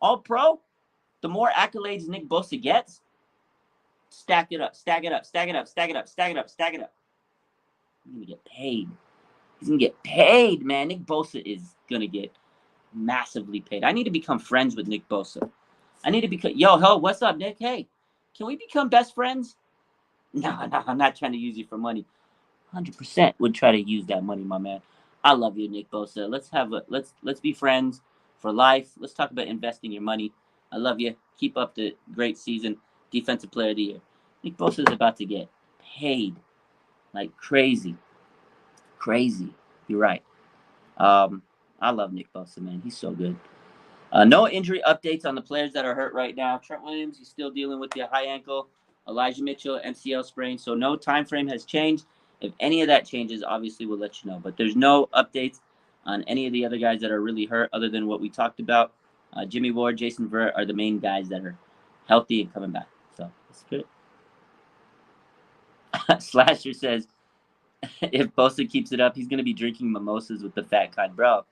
All-Pro, the more accolades Nick Bosa gets, stack it up. He's going to get paid. He's going to get paid, man. Nick Bosa is going to get massively paid. I need to become friends with Nick Bosa. I need to become, what's up, Nick? Hey, can we become best friends? No, I'm not trying to use you for money. 100% would try to use that money, my man. I love you, Nick Bosa. Let's be friends for life. Let's talk about investing your money. I love you. Keep up the great season. Defensive Player of the Year. Nick Bosa is about to get paid like crazy. Crazy. You're right. I love Nick Bosa, man. He's so good. No injury updates on the players that are hurt right now. Trent Williams, he's still dealing with the high ankle. Elijah Mitchell, MCL sprain. So no time frame has changed. If any of that changes, obviously we'll let you know. But there's no updates on any of the other guys that are really hurt other than what we talked about. Jimmie Ward, Jason Verrett are the main guys that are healthy and coming back. So that's good. Slasher says, if Bosa keeps it up, he's going to be drinking mimosas with the fat kind. Bro,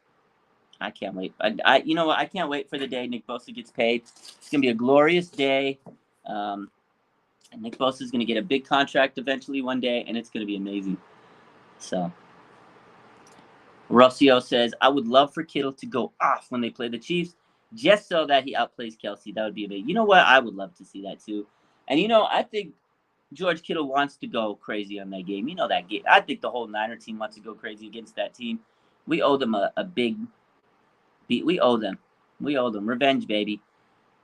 I can't wait. You know what? I can't wait for the day Nick Bosa gets paid. It's going to be a glorious day. And Nick Bosa is going to get a big contract eventually one day, and it's going to be amazing. So, Rossio says, I would love for Kittle to go off when they play the Chiefs. just so that he outplays Kelsey. That would be amazing. You know what? I would love to see that too. And I think George Kittle wants to go crazy on that game. That game. I think the whole Niner team wants to go crazy against that team. We owe them a big beat. We owe them. Revenge, baby.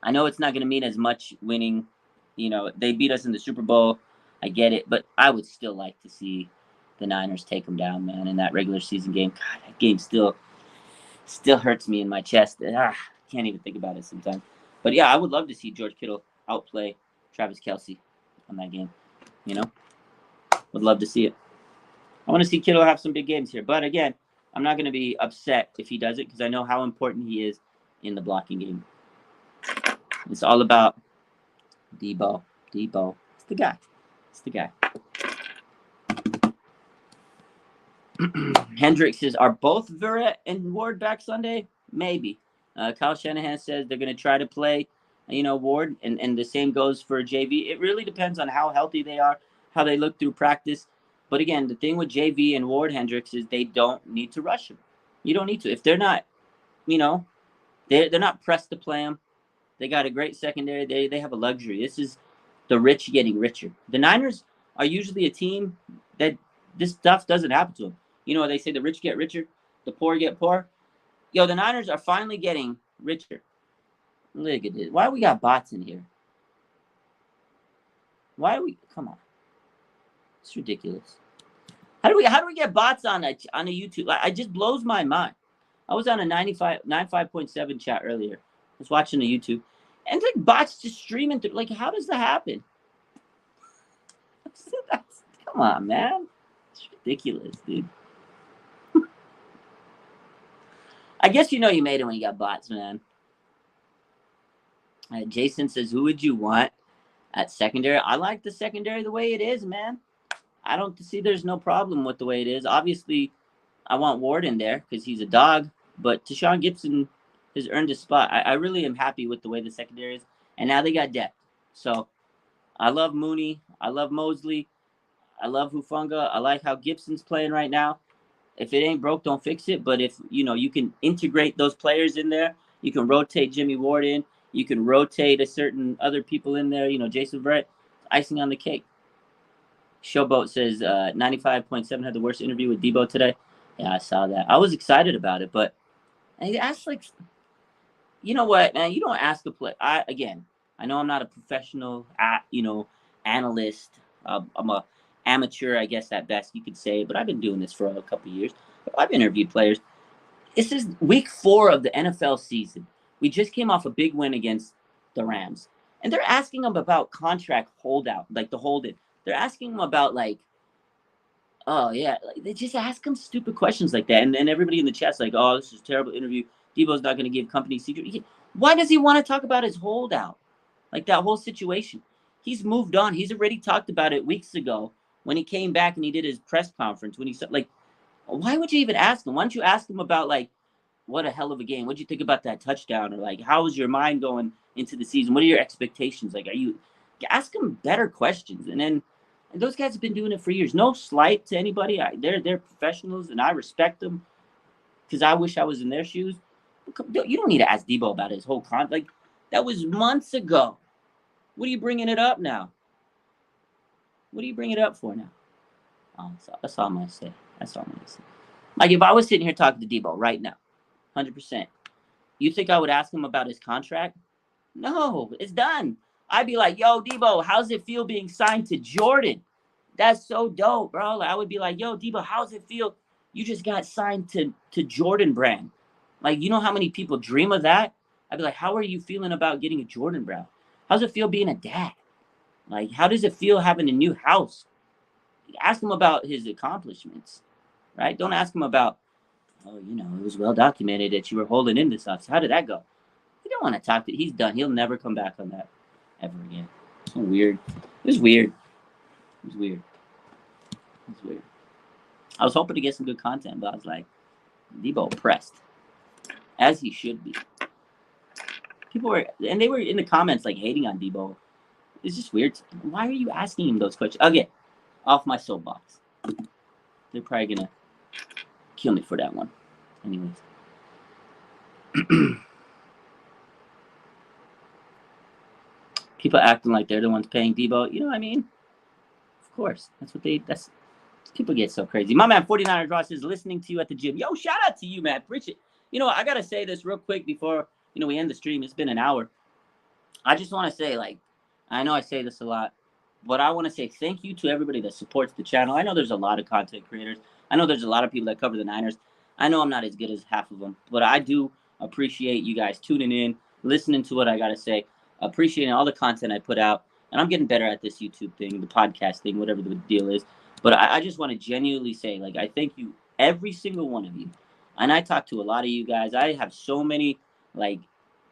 I know it's not going to mean as much winning. They beat us in the Super Bowl. I get it. But I would still like to see the Niners take them down, man, in that regular season game. God, that game still hurts me in my chest. Can't even think about it sometimes. But yeah, I would love to see George Kittle outplay Travis Kelce on that game. Would love to see it. I want to see Kittle have some big games here. But again, I'm not going to be upset if he does it because I know how important he is in the blocking game. It's all about Deebo. It's the guy. Hendricks says, are both Verrett and Ward back Sunday? Maybe. Kyle Shanahan says they're going to try to play, Ward, and the same goes for JV. It really depends on how healthy they are, how they look through practice. But again, the thing with JV and Ward Hendricks is they don't need to rush him. You don't need to. If they're not, they're not pressed to play him. They got a great secondary. They have a luxury. This is the rich getting richer. The Niners are usually a team that this stuff doesn't happen to them. They say the rich get richer, the poor get poor. The Niners are finally getting richer. Look at this. Why we got bots in here? Come on. It's ridiculous. How do we get bots on a YouTube? It just blows my mind. I was on a 95.7 chat earlier. I was watching the YouTube. And it's like bots just streaming through. Like, how does that happen? Come on, man. It's ridiculous, dude. I guess you made it when you got bots, man. Jason says, who would you want at secondary? I like the secondary the way it is, man. I don't see there's no problem with the way it is. Obviously, I want Ward in there because he's a dog. But Tashawn Gibson has earned a spot. I really am happy with the way the secondary is. And now they got depth. So I love Mooney. I love Mosley. I love Hufunga. I like how Gibson's playing right now. If it ain't broke, don't fix it. But if, you can integrate those players in there, you can rotate Jimmie Ward in. You can rotate a certain other people in there. Jason Verrett, icing on the cake. Showboat says 95.7 had the worst interview with Deebo today. Yeah, I saw that. I was excited about it, but I asked you know what, man? You don't ask a play. I know I'm not a professional, analyst. I'm a amateur, I guess at best you could say, but I've been doing this for a couple of years. I've interviewed players. This is week 4 of the NFL season. We just came off a big win against the Rams, and they're asking them about contract holdout, like the hold-in. They're asking them about oh yeah, they just ask them stupid questions like that, and everybody in the chat's like, oh, this is a terrible interview. Deebo's not going to give company secret. Why does he want to talk about his holdout? Like that whole situation. He's moved on. He's already talked about it weeks ago when he came back and he did his press conference when he said, why would you even ask him? Why don't you ask him about what a hell of a game? What'd you think about that touchdown? Or how was your mind going into the season? What are your expectations? Ask him better questions. And those guys have been doing it for years. No slight to anybody. They're professionals and I respect them because I wish I was in their shoes. You don't need to ask Deebo about his whole that was months ago. What are you bringing it up now? What are you bringing it up for now? Oh, that's all I'm going to say. If I was sitting here talking to Deebo right now, 100%, you think I would ask him about his contract? No, it's done. I'd be like, yo, Deebo, how's it feel being signed to Jordan? That's so dope, bro. I would be like, yo, Deebo, how's it feel? You just got signed to Jordan brand. You know how many people dream of that? I'd be like, how are you feeling about getting a Jordan brand? How's it feel being a dad? How does it feel having a new house? Ask him about his accomplishments, right? Don't ask him about, it was well documented that you were holding in this stuff. So how did that go? You don't want to talk to. He's done. He'll never come back on that ever again. It's so weird. It was weird. I was hoping to get some good content, but I was like, Deebo pressed, as he should be. People were, and they were in the comments hating on Deebo. It's just weird. Why are you asking him those questions? Okay, off my soapbox. They're probably gonna kill me for that one. Anyways. People acting like they're the ones paying Deebo. You know what I mean? Of course. That's people get so crazy. My man 49ers Ross is listening to you at the gym. Yo, shout out to you, man. Appreciate it. You know, I gotta say this real quick before, we end the stream. It's been an hour. I just want to say, like, I know I say this a lot, but I want to say thank you to everybody that supports the channel. I know there's a lot of content creators. I know there's a lot of people that cover the Niners. I know I'm not as good as half of them, but I do appreciate you guys tuning in, listening to what I got to say, appreciating all the content I put out. And I'm getting better at this YouTube thing, the podcast thing, whatever the deal is. But I just want to genuinely say, like, I thank you, every single one of you. And I talk to a lot of you guys. I have so many, like,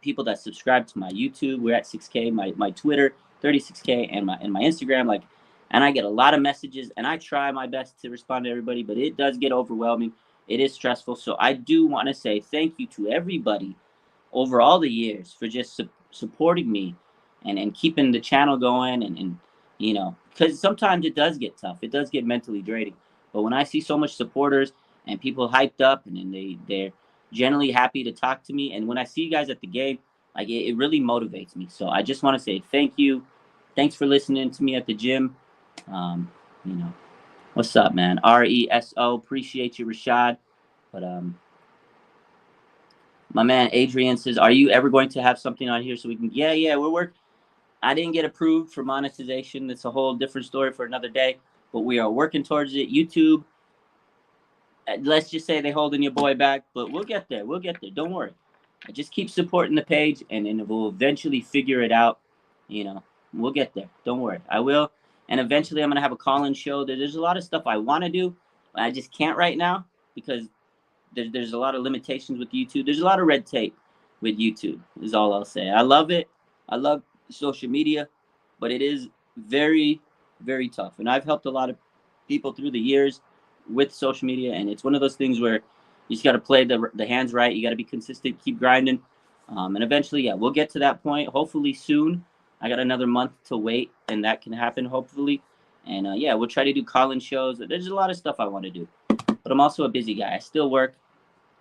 people that subscribe to my YouTube. We're at 6K, my Twitter, 36K, and my Instagram. Like, and I get a lot of messages, and I try my best to respond to everybody, but it does get overwhelming. It is stressful. So I do want to say thank you to everybody over all the years for just supporting me and keeping the channel going. And because sometimes it does get tough. It does get mentally draining. But when I see so much supporters and people hyped up, and then they're generally happy to talk to me, and when I see you guys at the game, like, it really motivates me. So I just want to say thank you. Thanks for listening to me at the gym. What's up, man? RESO, appreciate you, Rashad. But my man Adrian says, are you ever going to have something on here so we can? Yeah, we're working. I didn't get approved for monetization. It's a whole different story for another day, but we are working towards it. YouTube, let's just say they're holding your boy back, but we'll get there. Don't worry. I just keep supporting the page, and then we'll eventually figure it out. We'll get there. Don't worry. I will. And eventually I'm going to have a call-in show. There's a lot of stuff I want to do, but I just can't right now because there's a lot of limitations with YouTube. There's a lot of red tape with YouTube, is all I'll say. I love it. I love social media, but it is very, very tough. And I've helped a lot of people through the years with social media, and it's one of those things where you just got to play the hands right. You got to be consistent, keep grinding, and eventually, we'll get to that point. Hopefully soon. I got another month to wait, and that can happen hopefully. And we'll try to do call-in shows. There's a lot of stuff I want to do, but I'm also a busy guy. I still work,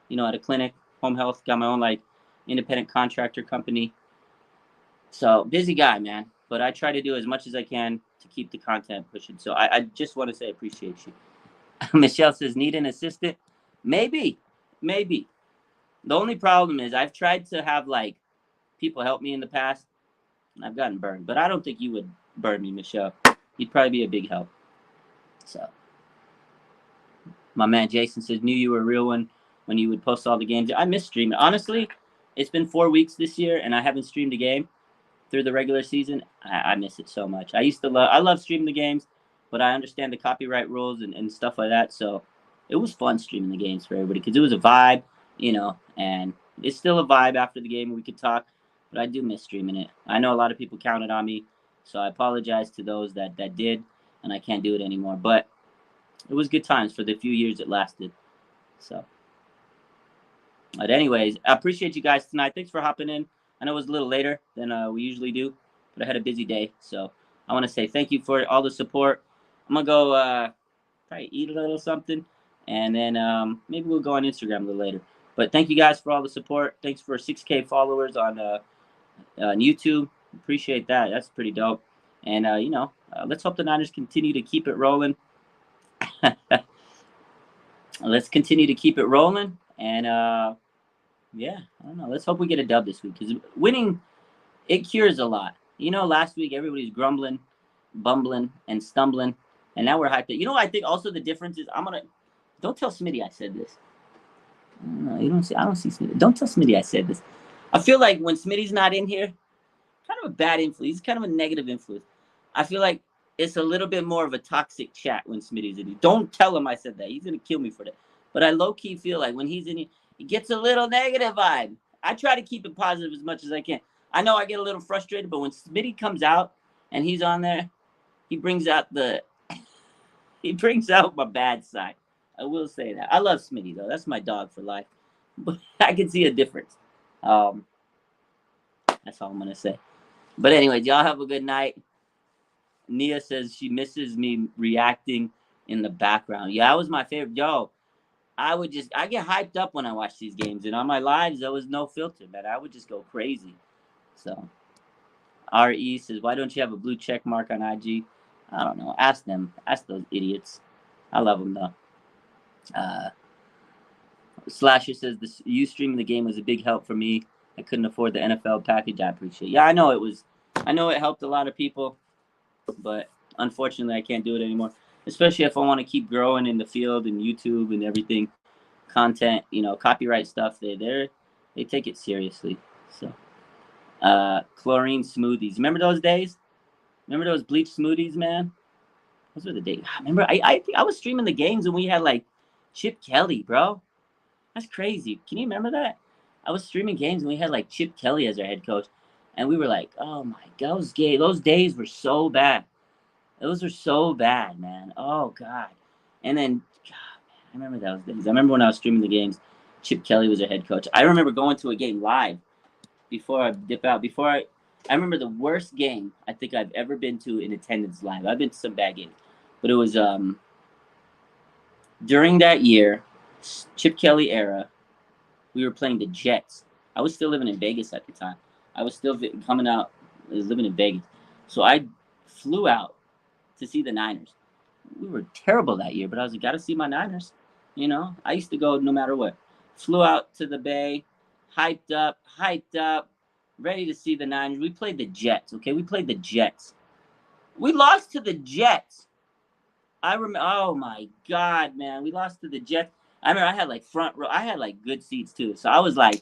at a clinic, home health. Got my own independent contractor company. So busy guy, man. But I try to do as much as I can to keep the content pushing. So I just want to say appreciate you. Michelle says, need an assistant? Maybe. The only problem is I've tried to have people help me in the past, and I've gotten burned. But I don't think you would burn me, Michelle. You'd probably be a big help. So my man Jason says, knew you were a real one when you would post all the games. I miss streaming. Honestly, it's been 4 weeks this year, and I haven't streamed a game through the regular season. I miss it so much. I love streaming the games, but I understand the copyright rules and stuff like that. So it was fun streaming the games for everybody because it was a vibe, and it's still a vibe after the game. We could talk, but I do miss streaming it. I know a lot of people counted on me, so I apologize to those that did, and I can't do it anymore. But it was good times for the few years it lasted. So, but anyways, I appreciate you guys tonight. Thanks for hopping in. I know it was a little later than we usually do, but I had a busy day. So I want to say thank you for all the support. I'm going to go probably eat a little something, and then maybe we'll go on Instagram a little later. But thank you guys for all the support. Thanks for 6K followers on YouTube. Appreciate that. That's pretty dope. And, let's hope the Niners continue to keep it rolling. Let's continue to keep it rolling. And, I don't know. Let's hope we get a dub this week because winning, it cures a lot. Last week everybody's grumbling, bumbling, and stumbling, and now we're hyped up. I think also the difference is don't tell Smitty I said this. I don't see Smitty. Don't tell Smitty I said this. I feel like when Smitty's not in here, kind of a bad influence. He's kind of a negative influence. I feel like it's a little bit more of a toxic chat when Smitty's in here. Don't tell him I said that. He's going to kill me for that. But I low-key feel like when he's in here, he gets a little negative vibe. I try to keep it positive as much as I can. I know I get a little frustrated, but when Smitty comes out and he's on there, he brings out my bad side. I will say that. I love Smitty, though. That's my dog for life. But I can see a difference. That's all I'm going to say. But anyways, y'all have a good night. Nia says she misses me reacting in the background. Yeah, that was my favorite. Yo, I get hyped up when I watch these games. And on my lives, there was no filter, man. I would just go crazy. So, RE says, why don't you have a blue check mark on IG? I don't know. Ask them. Ask those idiots. I love them, though. Slasher says, you streaming the game was a big help for me. I couldn't afford the NFL package. I appreciate it. Yeah, I know it was. I know it helped a lot of people, but unfortunately, I can't do it anymore. Especially if I want to keep growing in the field and YouTube and everything, content, copyright stuff. They take it seriously. So, chlorine smoothies. Remember those days? Remember those bleach smoothies, man? Those were the days. Remember, I think I was streaming the games and we had like Chip Kelly, bro. That's crazy. Can you remember that? I was streaming games and we had like Chip Kelly as our head coach, and we were like, "Oh my God, those days were so bad. Those were so bad, man. Oh God." And then, God, man, I remember those days. I remember when I was streaming the games, Chip Kelly was our head coach. I remember going to a game live before I dip out. I remember the worst game I think I've ever been to in attendance live. I've been to some bad games, but it was during that year, Chip Kelly era. We were playing the Jets. I was still living in Vegas at the time. I was still coming out, living in Vegas. So I flew out to see the Niners. We were terrible that year, but I was like, got to see my Niners. I used to go no matter what. Flew out to the Bay, hyped up, ready to see the Niners. We played the Jets, okay? We played the Jets. We lost to the Jets. I remember, oh my God, man. We lost to the Jets. I remember I had like front row. I had like good seats too. So I was like,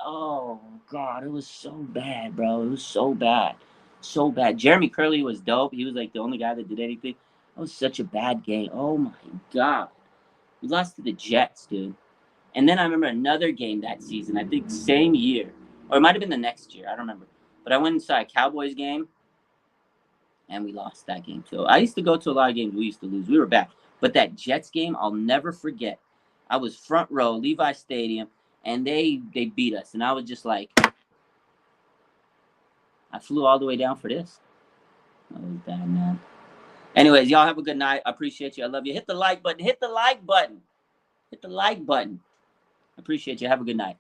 oh God, it was so bad, bro. It was so bad. So bad. Jeremy Curley was dope. He was like the only guy that did anything. It was such a bad game. Oh my God. We lost to the Jets, dude. And then I remember another game that season, I think same year. Or it might have been the next year. I don't remember. But I went and saw a Cowboys game. And we lost that game too. I used to go to a lot of games we used to lose. We were bad. But that Jets game, I'll never forget. I was front row, Levi Stadium, and they beat us. And I was just like, I flew all the way down for this. That was bad, man. Anyways, y'all have a good night. I appreciate you. I love you. Hit the like button. Hit the like button. Hit the like button. I appreciate you. Have a good night.